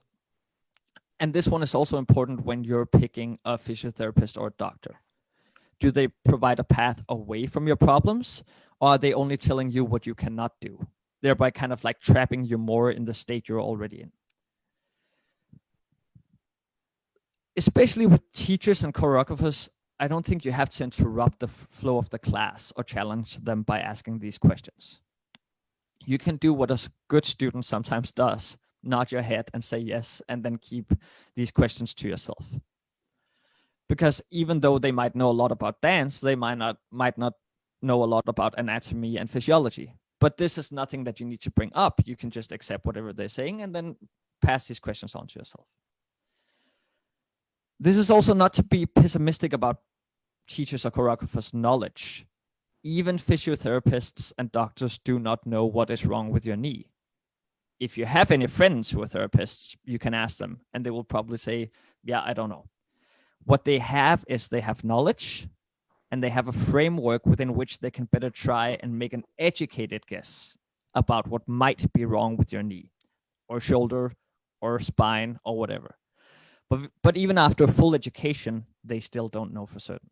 And this one is also important when you're picking a physiotherapist or a doctor. Do they provide a path away from your problems, or are they only telling you what you cannot do, thereby kind of like trapping you more in the state you're already in? Especially with teachers and choreographers, I don't think you have to interrupt the flow of the class or challenge them by asking these questions. You can do what a good student sometimes does, nod your head and say yes, and then keep these questions to yourself. Because even though they might know a lot about dance, they might not know a lot about anatomy and physiology. But this is nothing that you need to bring up. You can just accept whatever they're saying and then pass these questions on to yourself. This is also not to be pessimistic about teachers or choreographers' knowledge. Even physiotherapists and doctors do not know what is wrong with your knee. If you have any friends who are therapists, you can ask them, and they will probably say, yeah, I don't know. What they have is they have knowledge, and they have a framework within which they can better try and make an educated guess about what might be wrong with your knee or shoulder or spine or whatever. But even after full education, they still don't know for certain.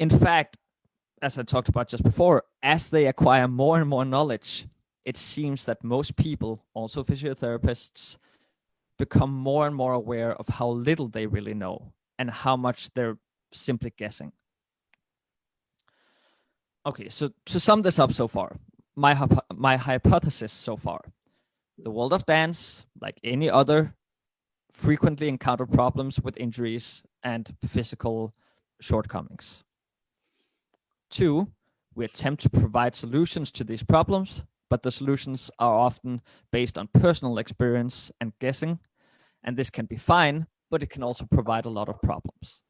In fact, as I talked about just before, as they acquire more and more knowledge, it seems that most people, also physiotherapists, become more and more aware of how little they really know and how much they're simply guessing. Okay, so to sum this up so far, my hypothesis so far, the world of dance, like any other, frequently encountered problems with injuries and physical shortcomings. 2, We attempt to provide solutions to these problems, but the solutions are often based on personal experience and guessing, and this can be fine, but it can also provide a lot of problems.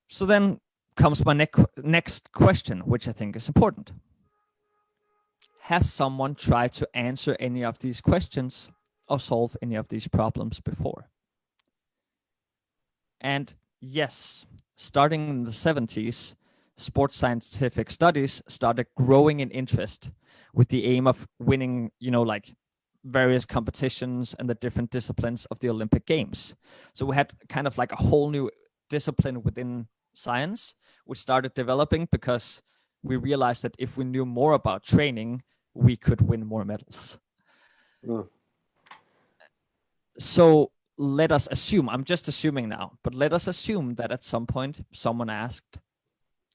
So then comes my next question, which I think is important. Has someone tried to answer any of these questions or solve any of these problems before? And yes, starting in the 70s, sports scientific studies started growing in interest with the aim of winning, like various competitions and the different disciplines of the Olympic Games. So we had kind of like a whole new discipline within science, which started developing because we realized that if we knew more about training, we could win more medals. So let us assume, I'm just assuming now, but let us assume that at some point someone asked,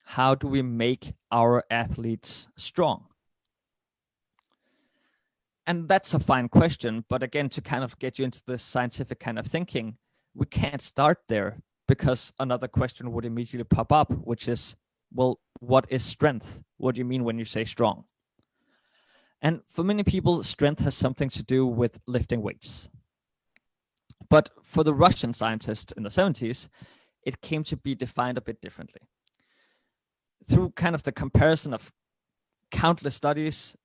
how do we make our athletes strong? And that's a fine question, but again, to kind of get you into this scientific kind of thinking, we can't start there because another question would immediately pop up, which is, well, what is strength? What do you mean when you say strong? And for many people, strength has something to do with lifting weights. But for the Russian scientists in the 70s, it came to be defined a bit differently. Through kind of the comparison of countless studies,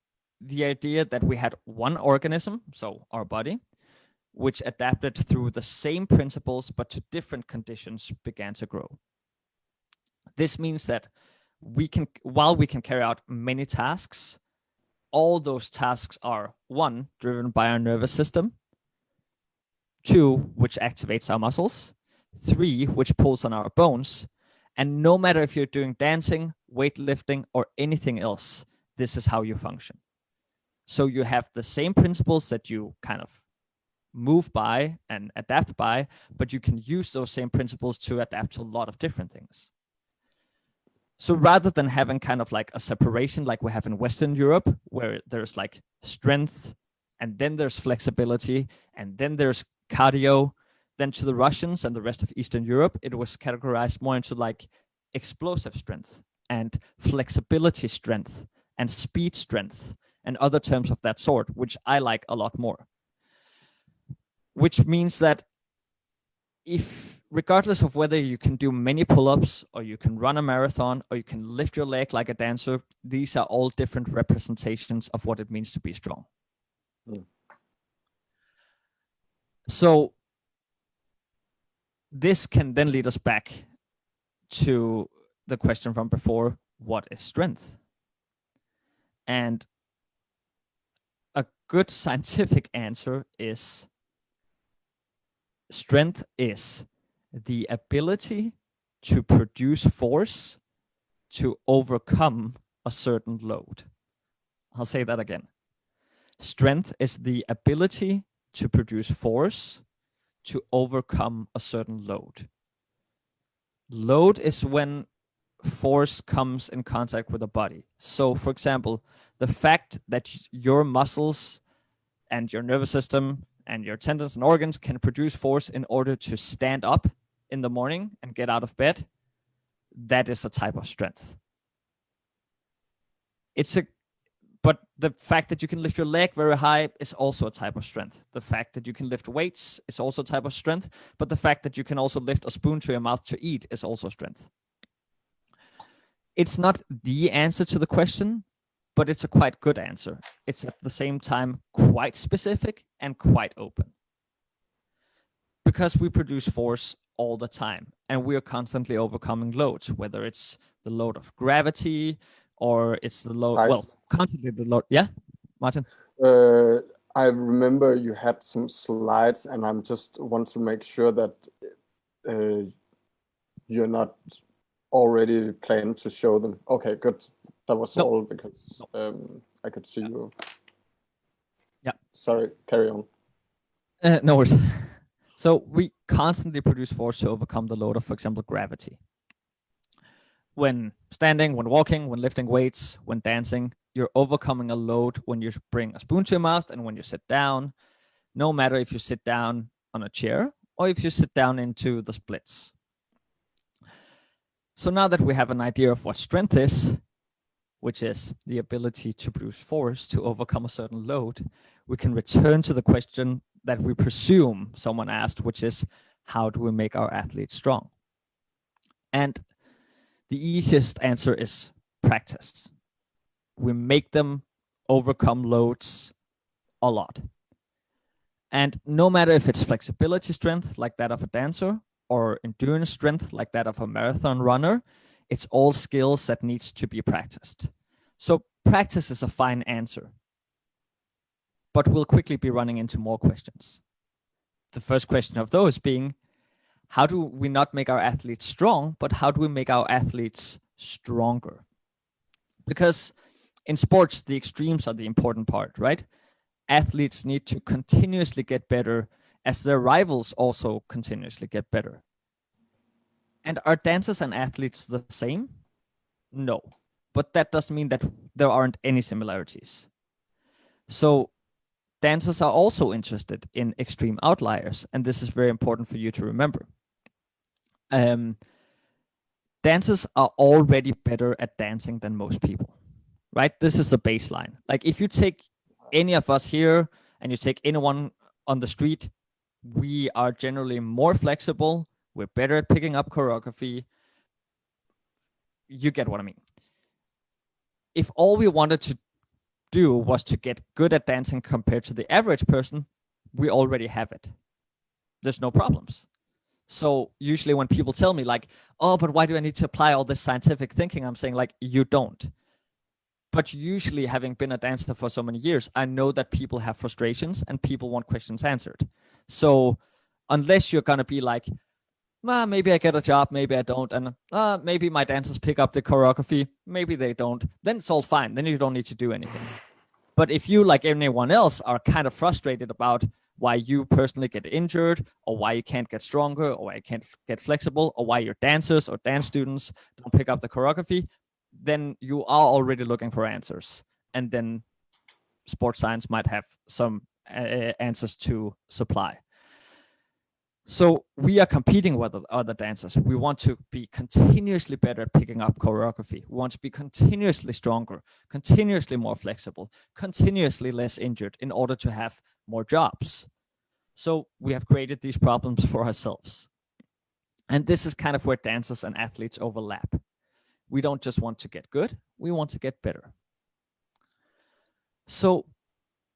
the idea that we had one organism, so our body, which adapted through the same principles but to different conditions began to grow. This means that while we can carry out many tasks, all those tasks are 1, driven by our nervous system, 2, which activates our muscles, 3, which pulls on our bones, and no matter if you're doing dancing, weightlifting, or anything else, this is how you function. So you have the same principles that you kind of move by and adapt by, but you can use those same principles to adapt to a lot of different things. So rather than having kind of like a separation like we have in Western Europe, where there's like strength, and then there's flexibility, and then there's cardio, then to the Russians and the rest of Eastern Europe, it was categorized more into like explosive strength and flexibility strength and speed strength and other terms of that sort, which I like a lot more. Which means that regardless of whether you can do many pull-ups or you can run a marathon or you can lift your leg like a dancer, these are all different representations of what it means to be strong. So this can then lead us back to the question from before, what is strength? And a good scientific answer is strength is the ability to produce force to overcome a certain load. I'll say that again. Strength is the ability to produce force to overcome a certain load. Load is when force comes in contact with a body. So, for example, the fact that your muscles and your nervous system and your tendons and organs can produce force in order to stand up in the morning and get out of bed, that is a type of strength. But the fact that you can lift your leg very high is also a type of strength. The fact that you can lift weights is also a type of strength, but the fact that you can also lift a spoon to your mouth to eat is also strength. It's not the answer to the question, but it's a quite good answer. It's at the same time quite specific and quite open. Because we produce force all the time and we are constantly overcoming loads, whether it's the load of gravity or it's the load, constantly the load. Yeah, Martin? I remember you had some slides and I just want to make sure that you're not already planning to show them. Okay, good. That was all because I could see you. Yeah. Sorry, carry on. No worries. So we constantly produce force to overcome the load of, for example, gravity. When standing, when walking, when lifting weights, when dancing, you're overcoming a load when you bring a spoon to your mouth and when you sit down, no matter if you sit down on a chair or if you sit down into the splits. So now that we have an idea of what strength is, which is the ability to produce force to overcome a certain load, we can return to the question that we presume someone asked, which is, how do we make our athletes strong? And the easiest answer is practice. We make them overcome loads a lot. And no matter if it's flexibility strength like that of a dancer or endurance strength like that of a marathon runner, it's all skills that needs to be practiced. So practice is a fine answer, but we'll quickly be running into more questions. The first question of those being, how do we not make our athletes strong, but how do we make our athletes stronger? Because in sports, the extremes are the important part, right? Athletes need to continuously get better as their rivals also continuously get better. And are dancers and athletes the same? No, but that doesn't mean that there aren't any similarities. So dancers are also interested in extreme outliers, and this is very important for you to remember. Dancers are already better at dancing than most people, right? This is the baseline. Like if you take any of us here and you take anyone on the street, we are generally more flexible. We're better at picking up choreography. You get what I mean. If all we wanted to do was to get good at dancing compared to the average person, we already have it. There's no problems. So usually when people tell me like, oh, but why do I need to apply all this scientific thinking? I'm saying like, you don't. But usually having been a dancer for so many years, I know that people have frustrations and people want questions answered. So unless you're going to be like, maybe I get a job, maybe I don't. And maybe my dancers pick up the choreography, maybe they don't. Then it's all fine. Then you don't need to do anything. But if you, like anyone else, are kind of frustrated about why you personally get injured or why you can't get stronger or why you can't get flexible or why your dancers or dance students don't pick up the choreography, then you are already looking for answers. And then sports science might have some answers to supply. So we are competing with other dancers. We want to be continuously better at picking up choreography. We want to be continuously stronger, continuously more flexible, continuously less injured in order to have more jobs. So we have created these problems for ourselves. And this is kind of where dancers and athletes overlap. We don't just want to get good, we want to get better. So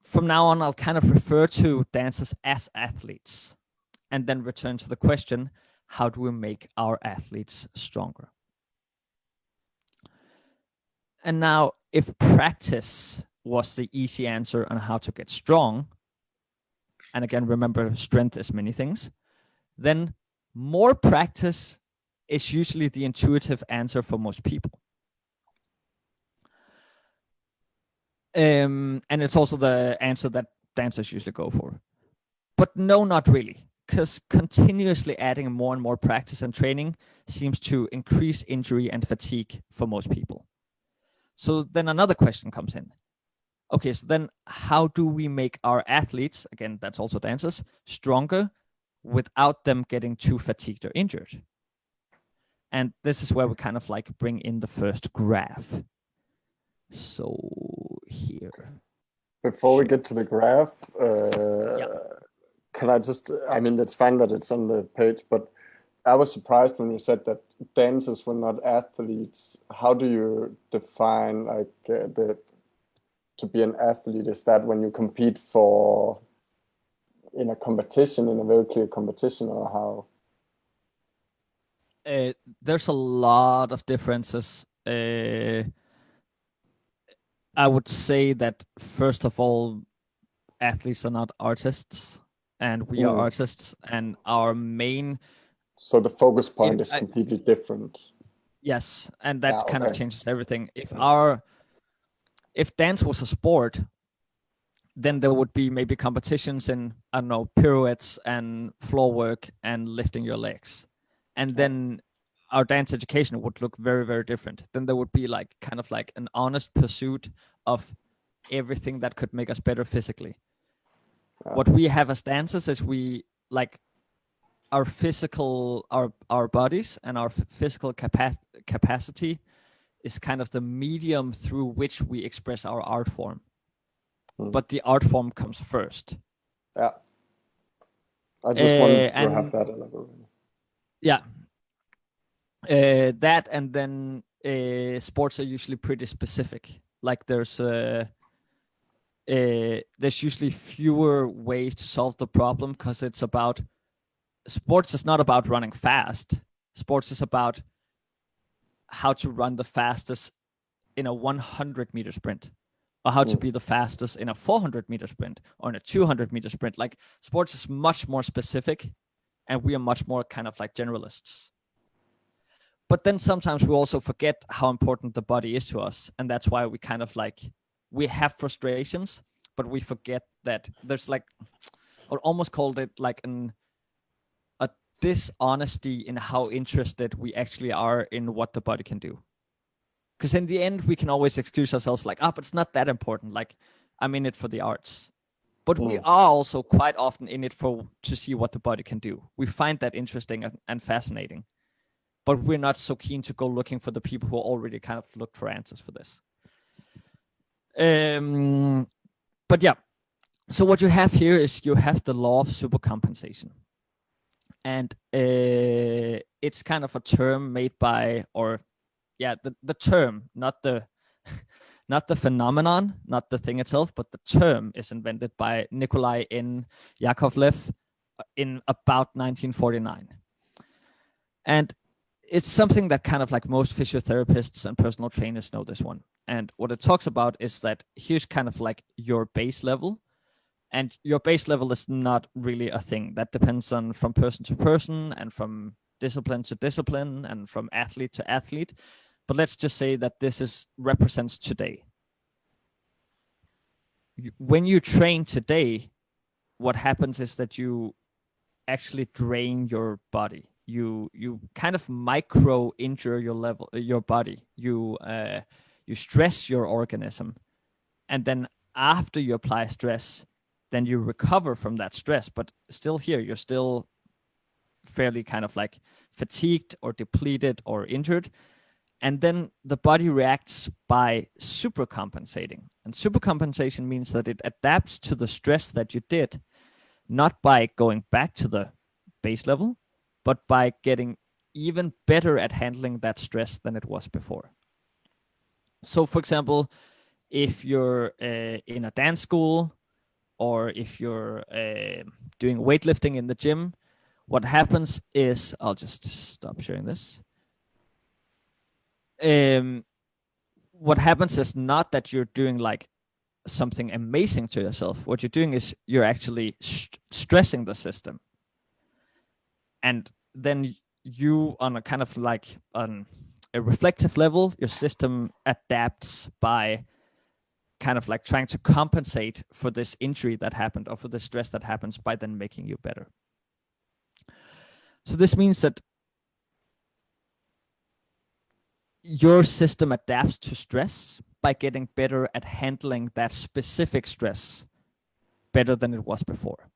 from now on, I'll kind of refer to dancers as athletes and then return to the question, how do we make our athletes stronger? And now, if practice was the easy answer on how to get strong, and again, remember, strength is many things, then more practice is usually the intuitive answer for most people. And it's also the answer that dancers usually go for. But no, not really, because continuously adding more and more practice and training seems to increase injury and fatigue for most people. So then another question comes in. Okay, so then how do we make our athletes, again, that's also dancers, stronger without them getting too fatigued or injured? And this is where we kind of like bring in the first graph. So here. Before we get to the graph, can I just, I mean, it's fine that it's on the page, but I was surprised when you said that dancers were not athletes. How do you define like to be an athlete? Is that when you compete in a competition, in a very clear competition, or how? There's a lot of differences. I would say that first of all, athletes are not artists, and we are artists, and our main. So the focus point is completely different. Yes, and that kind of changes everything. If dance was a sport, then there would be maybe competitions in, I don't know, pirouettes and floor work and lifting your legs. And then our dance education would look very, very different. Then there would be like kind of like an honest pursuit of everything that could make us better physically. What we have as dancers is we like our physical, our bodies and our physical capacity is kind of the medium through which we express our art form. But the art form comes first. Yeah. I just wanted to have that elaborated. Yeah. That, and then sports are usually pretty specific. Like there's usually fewer ways to solve the problem, because it's about, sports is not about running fast. Sports is about how to run the fastest in a 100-meter sprint, or how to be the fastest in a 400-meter sprint or in a 200-meter sprint. Like sports is much more specific, and we are much more kind of like generalists. But then sometimes we also forget how important the body is to us, and that's why we kind of like, we have frustrations, but we forget that there's like, or almost called it like a dishonesty in how interested we actually are in what the body can do. Because in the end, we can always excuse ourselves like, but it's not that important. Like, I'm in it for the arts. But we are also quite often in it to see what the body can do. We find that interesting and fascinating. But we're not so keen to go looking for the people who already kind of look for answers for this. But yeah, so what you have here is you have the law of supercompensation. And it's kind of a term made by, or yeah, the term, not the not the phenomenon, not the thing itself, but the term is invented by Nikolai N. Yakovlev in about 1949. And it's something that kind of like most physiotherapists and personal trainers know this one. And what it talks about is that here's kind of like your base level. And your base level is not really a thing. That depends on from person to person and from discipline to discipline and from athlete to athlete. But let's just say that this represents today. When you train today, what happens is that you actually drain your body. You kind of micro injure your body. You stress your organism, and then after you apply stress, then you recover from that stress. But still here, you're still fairly kind of like fatigued or depleted or injured. And then the body reacts by supercompensating. And supercompensation means that it adapts to the stress that you did, not by going back to the base level, but by getting even better at handling that stress than it was before. So for example, if you're in a dance school, or if you're doing weightlifting in the gym, what happens is, I'll just stop sharing this. What happens is not that you're doing like something amazing to yourself. What you're doing is you're actually stressing the system. And then you, on a kind of like on a reflective level, your system adapts by kind of like trying to compensate for this injury that happened or for the stress that happens by then making you better. So this means that your system adapts to stress by getting better at handling that specific stress better than it was before.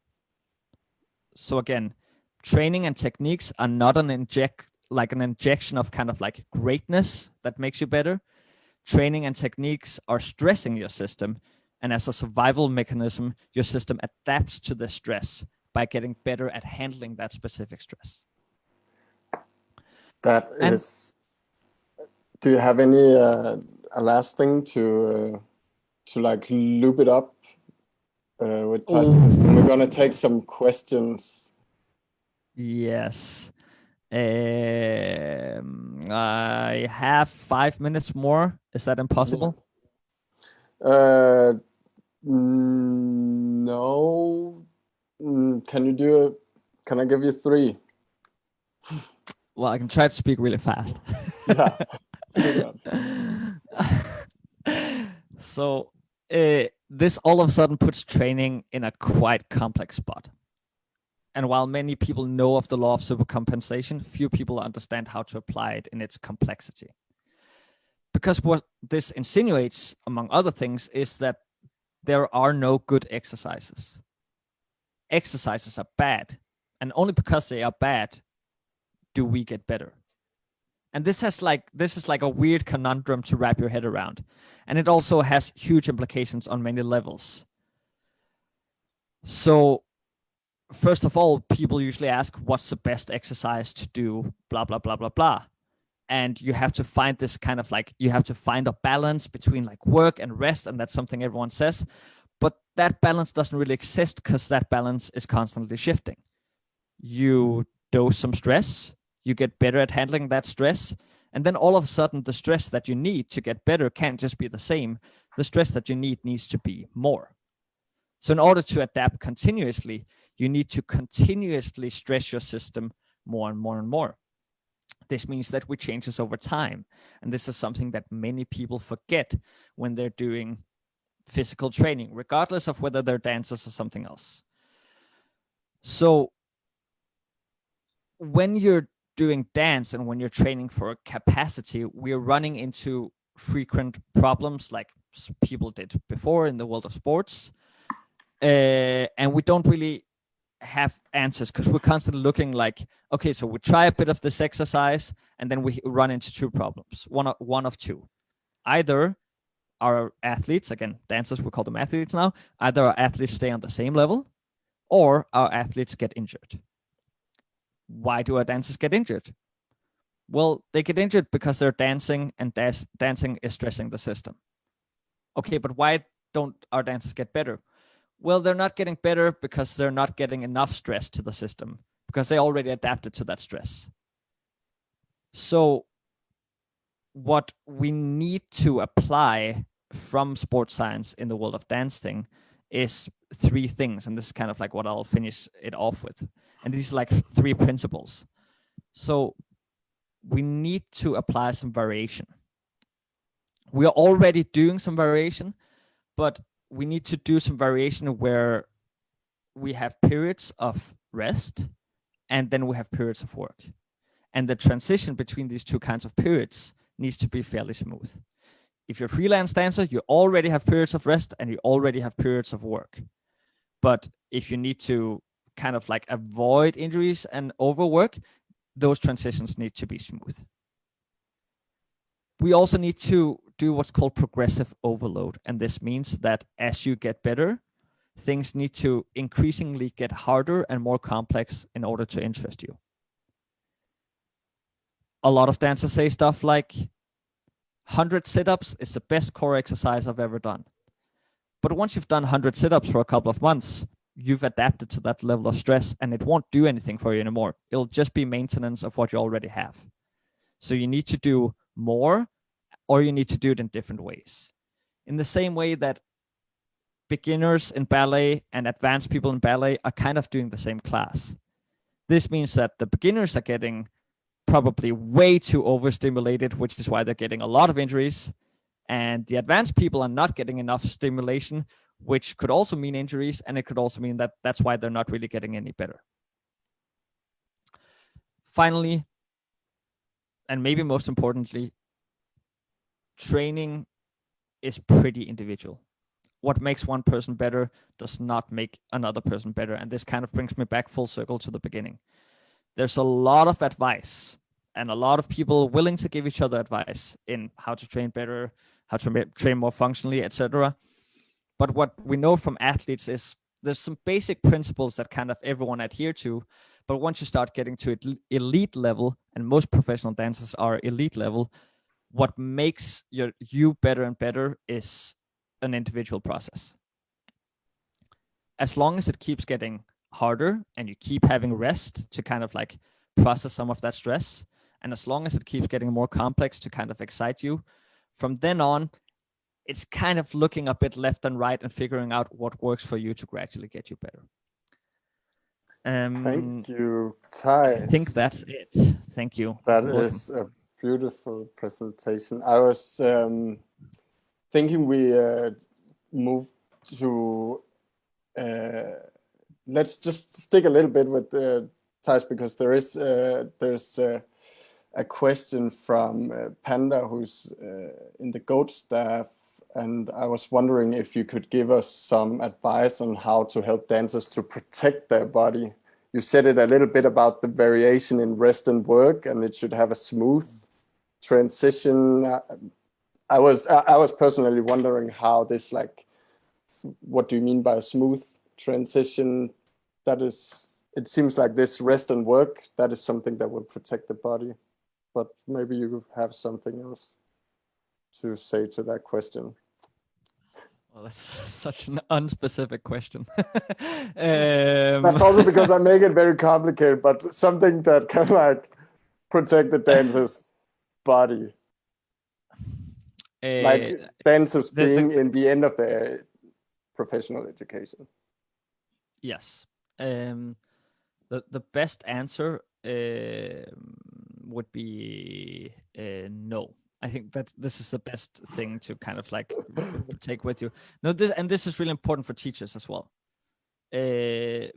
So again, training and techniques are not an injection of kind of like greatness that makes you better. Training and techniques are stressing your system, and as a survival mechanism, your system adapts to the stress by getting better at handling that specific stress. Do you have any a last thing to like loop it up with Tyson? We're gonna take some questions. Yes. I have 5 minutes more. Is that impossible? No. Can I give you 3? Well, I can try to speak really fast. Yeah. So this all of a sudden puts training in a quite complex spot. And while many people know of the law of supercompensation, few people understand how to apply it in its complexity. Because what this insinuates, among other things, is that there are no good exercises. Exercises are bad. And only because they are bad do we get better. And this is like a weird conundrum to wrap your head around. And it also has huge implications on many levels. So first of all, people usually ask, what's the best exercise to do, blah, blah, blah, blah, blah. And you have to find this kind of like, you have to find a balance between like work and rest. And that's something everyone says. But that balance doesn't really exist because that balance is constantly shifting. You dose some stress, you get better at handling that stress. And then all of a sudden, the stress that you need to get better can't just be the same. The stress that you need needs to be more. So in order to adapt continuously, you need to continuously stress your system more and more and more. This means that we changes over time. And this is something that many people forget when they're doing physical training, regardless of whether they're dancers or something else. So when you're doing dance and when you're training for a capacity, we're running into frequent problems like people did before in the world of sports. And we don't really have answers because we're constantly looking like, okay, so we try a bit of this exercise and then we run into two problems. One of two. Either our athletes, again, dancers, we call them athletes now, either our athletes stay on the same level or our athletes get injured. Why do our dancers get injured? Well, they get injured because they're dancing and dancing is stressing the system. Okay, but why don't our dancers get better? Well, they're not getting better because they're not getting enough stress to the system because they already adapted to that stress. So what we need to apply from sports science in the world of dancing is three things. And this is kind of like what I'll finish it off with. And these are like three principles. So we need to apply some variation. We are already doing some variation, but we need to do some variation where we have periods of rest and then we have periods of work. And the transition between these two kinds of periods needs to be fairly smooth. If you're a freelance dancer, you already have periods of rest and you already have periods of work. But if you need to kind of like avoid injuries and overwork, those transitions need to be smooth. We also need to do what's called progressive overload. And this means that as you get better, things need to increasingly get harder and more complex in order to interest you. A lot of dancers say stuff like 100 sit-ups is the best core exercise I've ever done. But once you've done 100 sit-ups for a couple of months, you've adapted to that level of stress and it won't do anything for you anymore. It'll just be maintenance of what you already have. So you need to do more or you need to do it in different ways. In the same way that beginners in ballet and advanced people in ballet are kind of doing the same class. This means that the beginners are getting probably way too overstimulated, which is why they're getting a lot of injuries. And the advanced people are not getting enough stimulation, which could also mean injuries. And it could also mean that that's why they're not really getting any better. Finally, and maybe most importantly, training is pretty individual. What makes one person better does not make another person better. And this kind of brings me back full circle to the beginning. There's a lot of advice and a lot of people willing to give each other advice in how to train better, how to train more functionally, etc. But what we know from athletes is there's some basic principles that kind of everyone adhere to. But once you start getting to elite level, and most professional dancers are elite level, what makes you better and better is an individual process. As long as it keeps getting harder and you keep having rest to kind of like process some of that stress, and as long as it keeps getting more complex to kind of excite you, from then on, it's kind of looking a bit left and right and figuring out what works for you to gradually get you better. Thank you, Thijs. I think that's it. Thank you. That is a beautiful presentation. I was thinking we move to, let's just stick a little bit with Thijs, because there's a question from Panda, who's in the GOAT staff, and I was wondering if you could give us some advice on how to help dancers to protect their body. you said it a little bit about the variation in rest and work, and it should have a smooth transition. I was personally wondering how this, like, what do you mean by a smooth transition? That is, it seems like this rest and work, that is something that will protect the body, but maybe you have something else to say to that question. Well, that's such an unspecific question. That's also because I make it very complicated, but something that can like protect the dancer's body. Like dancers being in the end of their professional education. Yes. The best answer would be no. I think that this is the best thing to kind of like take with you. No, this is really important for teachers as well. And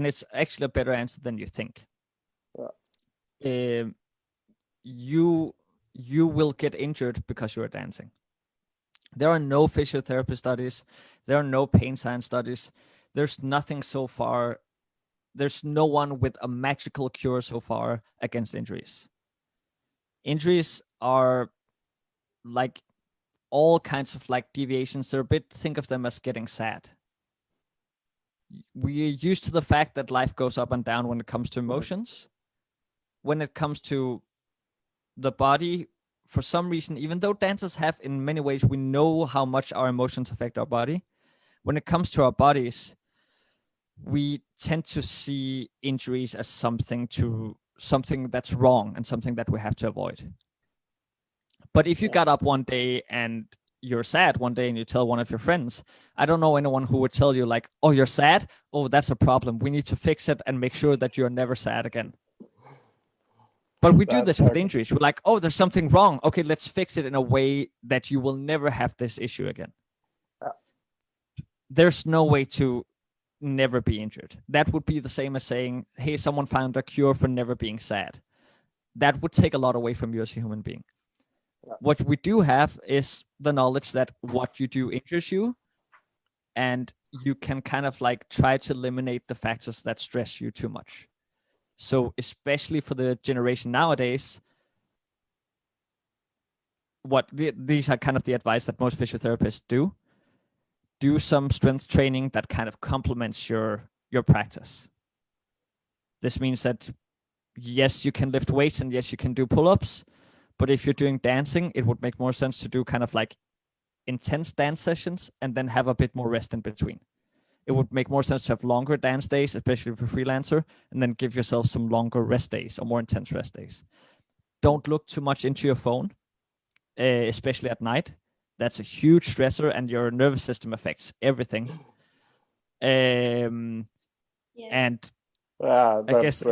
it's actually a better answer than you think. Yeah. You will get injured because you are dancing. There are no physiotherapy studies. There are no pain science studies. There's nothing so far. There's no one with a magical cure so far against injuries. Injuries are like all kinds of like deviations. They're a bit, think of them as getting sad. We're used to the fact that life goes up and down when it comes to emotions. When it comes to the body, for some reason, even though dancers have in many ways, we know how much our emotions affect our body. When it comes to our bodies, we tend to see injuries as something that's wrong and something that we have to avoid. But if you got up one day and you're sad one day and you tell one of your friends, I don't know anyone who would tell you like, oh, you're sad? Oh, that's a problem. We need to fix it and make sure that you're never sad again. But we do this with injuries. We're like, oh, there's something wrong. Okay, let's fix it in a way that you will never have this issue again. There's no way to never be injured. That would be the same as saying, hey, someone found a cure for never being sad. That would take a lot away from you as a human being. What we do have is the knowledge that what you do injures you, and you can kind of like try to eliminate the factors that stress you too much. So especially for the generation nowadays, these are kind of the advice that most physiotherapists do. Do some strength training that kind of complements your practice. This means that yes, you can lift weights and yes, you can do pull-ups, but if you're doing dancing, it would make more sense to do kind of like intense dance sessions and then have a bit more rest in between. It would make more sense to have longer dance days, especially for freelancer, and then give yourself some longer rest days or more intense rest days. Don't look too much into your phone, especially at night. That's a huge stressor, and your nervous system affects everything. And yeah, that's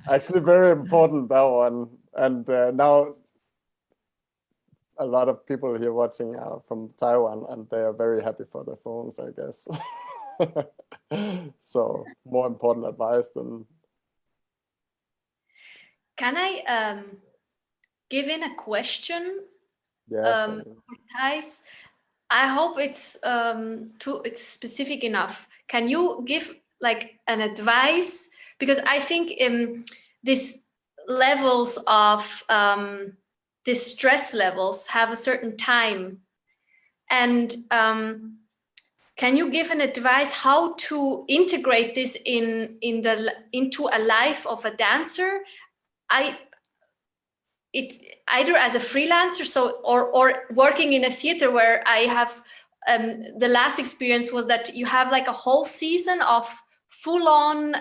actually very important, that one. And now a lot of people here watching are from Taiwan, and they are very happy for their phones, I guess. So more important advice than. Can I give in a question? Yes. Thijs, I hope it's specific enough. Can you give like an advice? Because I think these levels of these stress levels have a certain time, and can you give an advice how to integrate this into a life of a dancer? Either as a freelancer, or working in a theater where I have the last experience was that you have like a whole season of full-on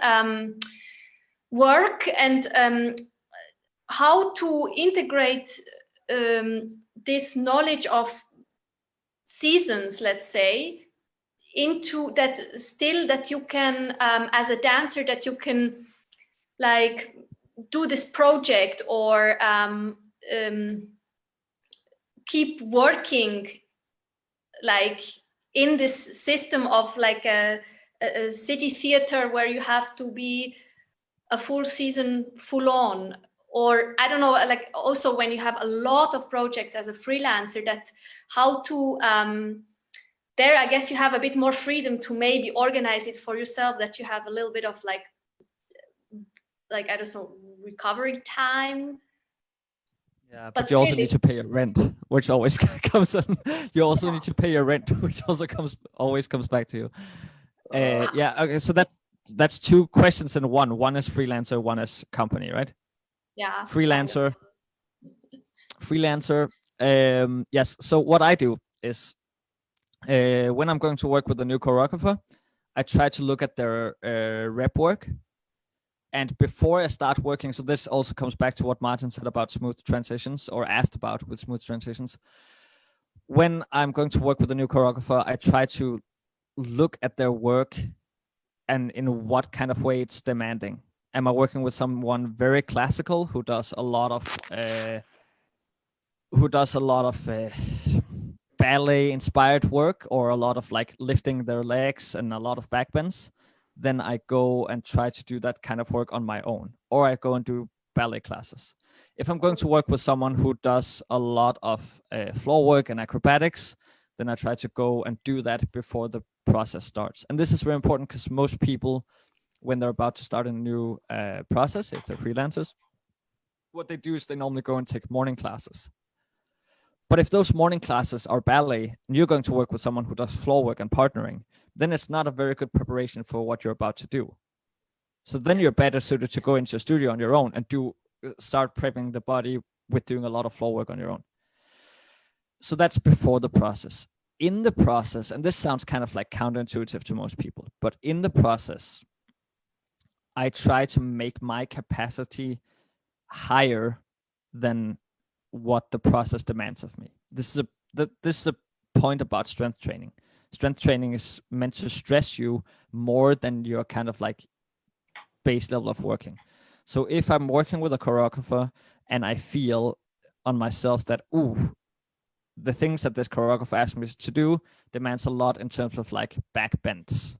work, and how to integrate this knowledge of seasons, let's say, into that, still that you can as a dancer, that you can like do this project or keep working like in this system of like a city theater where you have to be a full season full on, or I don't know, like also when you have a lot of projects as a freelancer, that how to there I guess you have a bit more freedom to maybe organize it for yourself, that you have a little bit of like like, I don't know, recovery time. Yeah, But but you also still, need to pay your rent, which always comes in. You also need to pay your rent, which also always comes back to you. Yeah. Okay. So that's two questions in one. One is freelancer, one is company, right? yeah, Freelancer. Yes. So what I do is, when I'm going to work with a new choreographer, I try to look at their rep work. And before I start working, so this also comes back to what Martin said about smooth transitions, or asked about with smooth transitions. When I'm going to work with a new choreographer, I try to look at their work and in what kind of way it's demanding. Am I working with someone very classical who does a lot of ballet inspired work, or a lot of like lifting their legs and a lot of backbends? Then I go and try to do that kind of work on my own, or I go and do ballet classes. If I'm going to work with someone who does a lot of floor work and acrobatics, then I try to go and do that before the process starts. And this is very important because most people, when they're about to start a new process, if they're freelancers, what they do is they normally go and take morning classes. But if those morning classes are ballet and you're going to work with someone who does floor work and partnering, then it's not a very good preparation for what you're about to do. So then you're better suited to go into a studio on your own and start prepping the body with doing a lot of floor work on your own. So that's before the process. In the process, and this sounds kind of like counterintuitive to most people, but in the process, I try to make my capacity higher than what the process demands of me. This is a point about strength training. Strength training is meant to stress you more than your kind of like base level of working. So if I'm working with a choreographer and I feel on myself that, the things that this choreographer asks me to do demands a lot in terms of like back bends,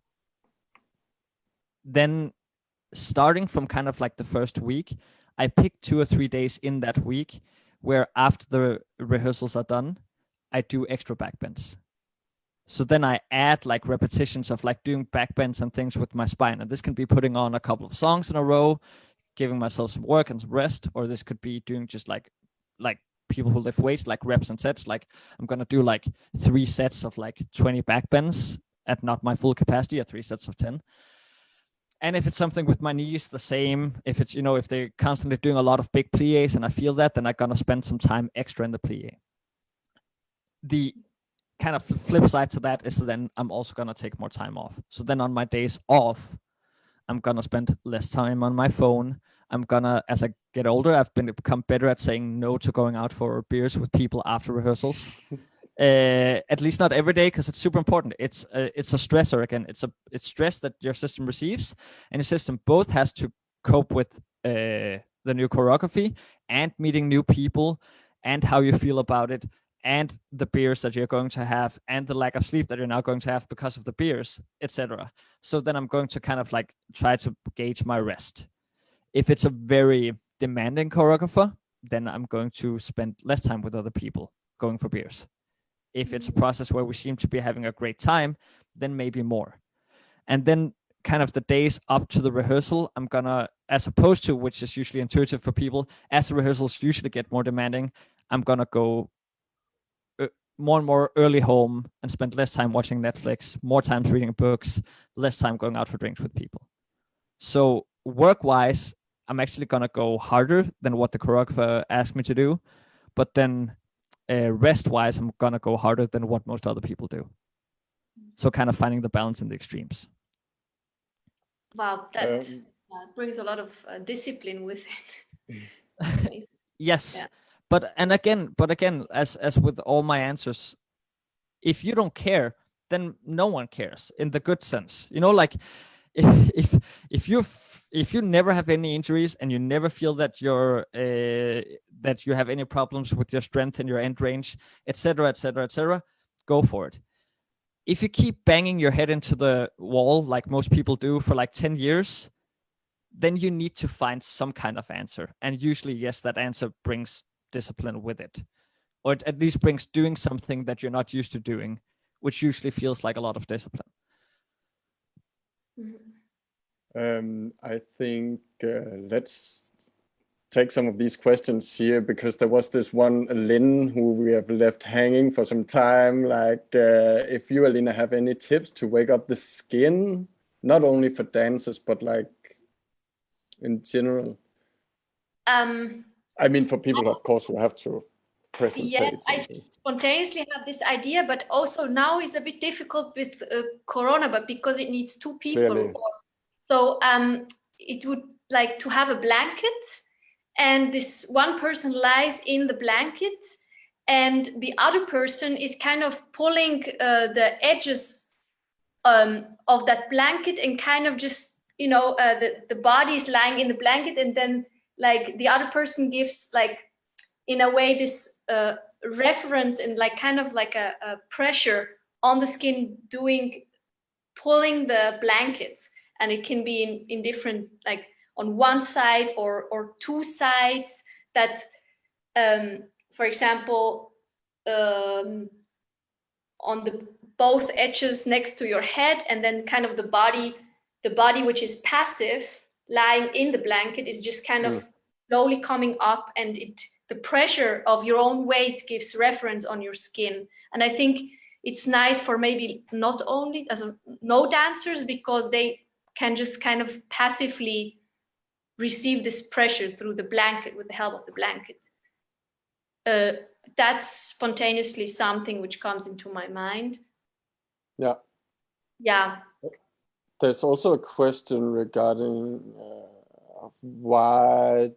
then starting from kind of like the first week, I pick 2 or 3 days in that week where after the rehearsals are done, I do extra backbends. So then I add like repetitions of like doing backbends and things with my spine. And this can be putting on a couple of songs in a row, giving myself some work and some rest, or this could be doing just like people who lift weights, like reps and sets. Like I'm going to do like 3 sets of like 20 backbends at not my full capacity, at 3 sets of 10. And if it's something with my knees, the same. If it's, if they're constantly doing a lot of big plies and I feel that, then I'm going to spend some time extra in the plie. The kind of flip side to that is then I'm also going to take more time off. So then on my days off, I'm going to spend less time on my phone. I'm going to, as I get older, I've become better at saying no to going out for beers with people after rehearsals. At least not every day, because it's super important. It's a stressor again. It's stress that your system receives, and your system both has to cope with the new choreography and meeting new people and how you feel about it and the beers that you're going to have and the lack of sleep that you're now going to have because of the beers, etc. So then I'm going to kind of like try to gauge my rest. If it's a very demanding choreographer, then I'm going to spend less time with other people going for beers. If it's a process where we seem to be having a great time, then maybe more. And then kind of the days up to the rehearsal, I'm gonna, as opposed to, which is usually intuitive for people, as the rehearsals usually get more demanding, I'm gonna go more and more early home and spend less time watching Netflix, more times reading books, less time going out for drinks with people. So work-wise, I'm actually gonna go harder than what the choreographer asked me to do, but then rest-wise, I'm gonna go harder than what most other people do. So kind of finding the balance in the extremes. Wow, that brings a lot of discipline with it. Yes, yeah. But again, as with all my answers, if you don't care, then no one cares in the good sense. Like if you never have any injuries and you never feel that that you have any problems with your strength and your end range, etc., go for it. If you keep banging your head into the wall like most people do for like 10 years, then you need to find some kind of answer. And usually, yes, that answer brings discipline with it, or it at least brings doing something that you're not used to doing, which usually feels like a lot of discipline. I think let's take some of these questions here, because there was this one, Lynn, who we have left hanging for some time. Like, if you, Alina, have any tips to wake up the skin, not only for dancers, but like in general? I mean, for people, of course, who have to presentate. Yeah, I just spontaneously have this idea, but also now is a bit difficult with Corona, but because it needs two people. Clearly. So it would like to have a blanket, and this one person lies in the blanket, and the other person is kind of pulling the edges of that blanket, and kind of just, you know, the body is lying in the blanket, and then like the other person gives, like, in a way, this reference and like kind of like a pressure on the skin, pulling the blankets. And it can be in different, like on one side or two sides, that for example on the both edges next to your head, and then kind of the body which is passive, lying in the blanket, is just kind of slowly coming up, and the pressure of your own weight gives reference on your skin. And I think it's nice for maybe not only as no dancers, because they can just kind of passively receive this pressure through the blanket with the help of the blanket. That's spontaneously something which comes into my mind. Yeah. There's also a question regarding why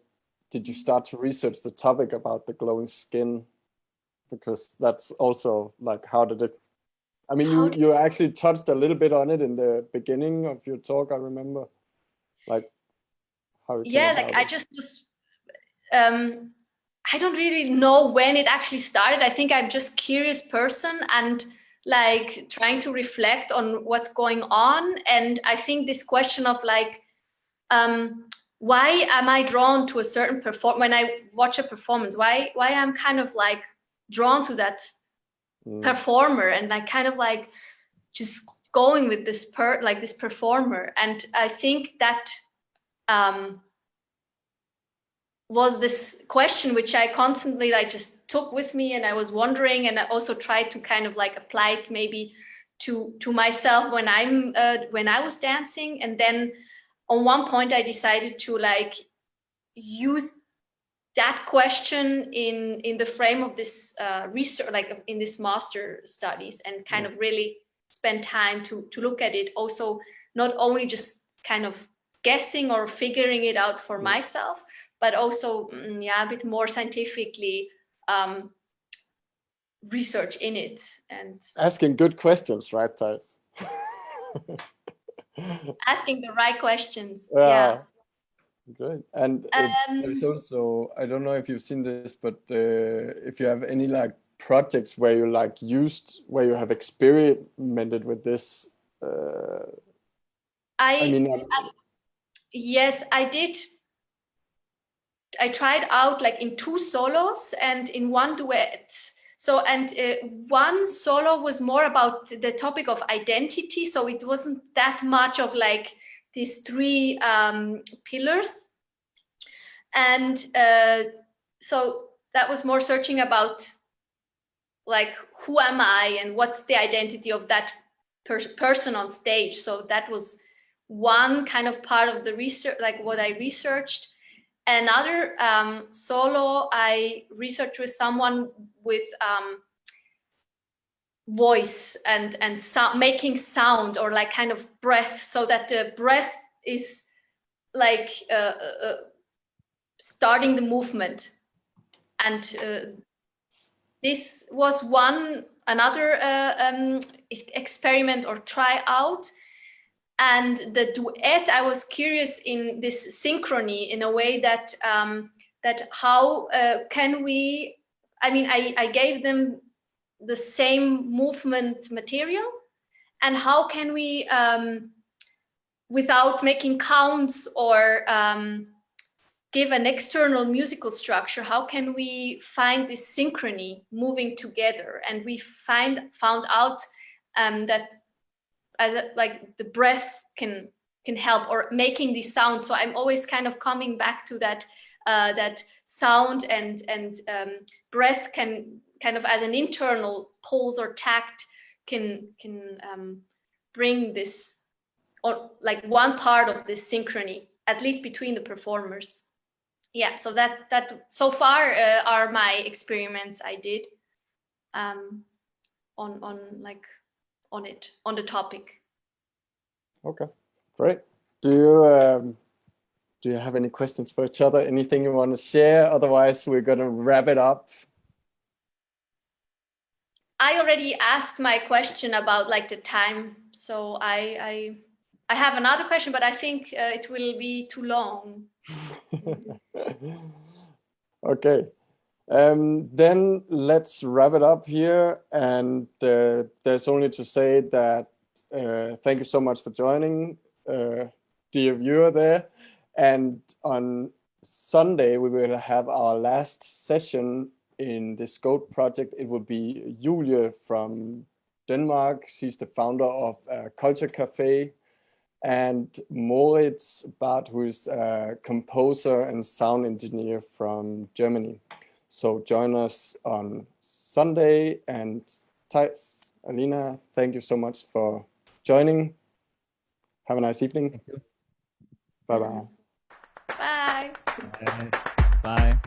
did you start to research the topic about the glowing skin? Because that's also like, how did it, I mean, you actually touched a little bit on it in the beginning of your talk, I remember. Like, how it came about. I just was, I don't really know when it actually started. I think I'm just a curious person, and like trying to reflect on what's going on. And I think this question of like, why am I drawn to a certain when I watch a performance, why I'm kind of like drawn to that performer, and like kind of like just going with this this performer. And I think that was this question which I constantly like just took with me, and I was wondering, and I also tried to kind of like apply it maybe to myself when I was dancing. And then on one point I decided to like use that question in the frame of this research, like in this master studies, and kind of really spend time to look at it, also not only just kind of guessing or figuring it out for myself, but also a bit more scientifically research in it. And asking good questions, right, Thijs? Asking the right questions. Great. And there's also, I don't know if you've seen this, but if you have any like projects where you like where you have experimented with this. Yes, I did. I tried out like in 2 solos and in 1 duet. So, and one solo was more about the topic of identity. So it wasn't that much of like these 3 pillars. And so that was more searching about like, who am I and what's the identity of that person on stage. So that was one kind of part of the research, like what I researched. Another solo I researched with someone with voice and making sound, or like kind of breath, so that the breath is like starting the movement. And this was another experiment or try out. And the duet, I was curious in this synchrony, in a way that that how can we, I mean, I gave them the same movement material, and how can we, without making counts or give an external musical structure, how can we find this synchrony moving together? And we found out that like the breath can help, or making these sounds. So I'm always kind of coming back to that that sound and breath can kind of, as an internal pulse or tact, can bring this, or like one part of this synchrony, at least between the performers. Yeah, so that so far are my experiments I did on the topic. Okay, great. Do you have any questions for each other? Anything you want to share? Otherwise, we're gonna wrap it up. I already asked my question about like the time, so I have another question, but I think it will be too long. Okay, then let's wrap it up here. And there's only to say that thank you so much for joining, dear viewer there. And on Sunday, we will have our last session in this GOAT project. It will be Julie from Denmark. She's the founder of Culture Cafe. And Moritz Barth, who is a composer and sound engineer from Germany. So join us on Sunday. And Thijs, Alina, thank you so much for joining. Have a nice evening. Thank you. Bye-bye. Bye. Bye.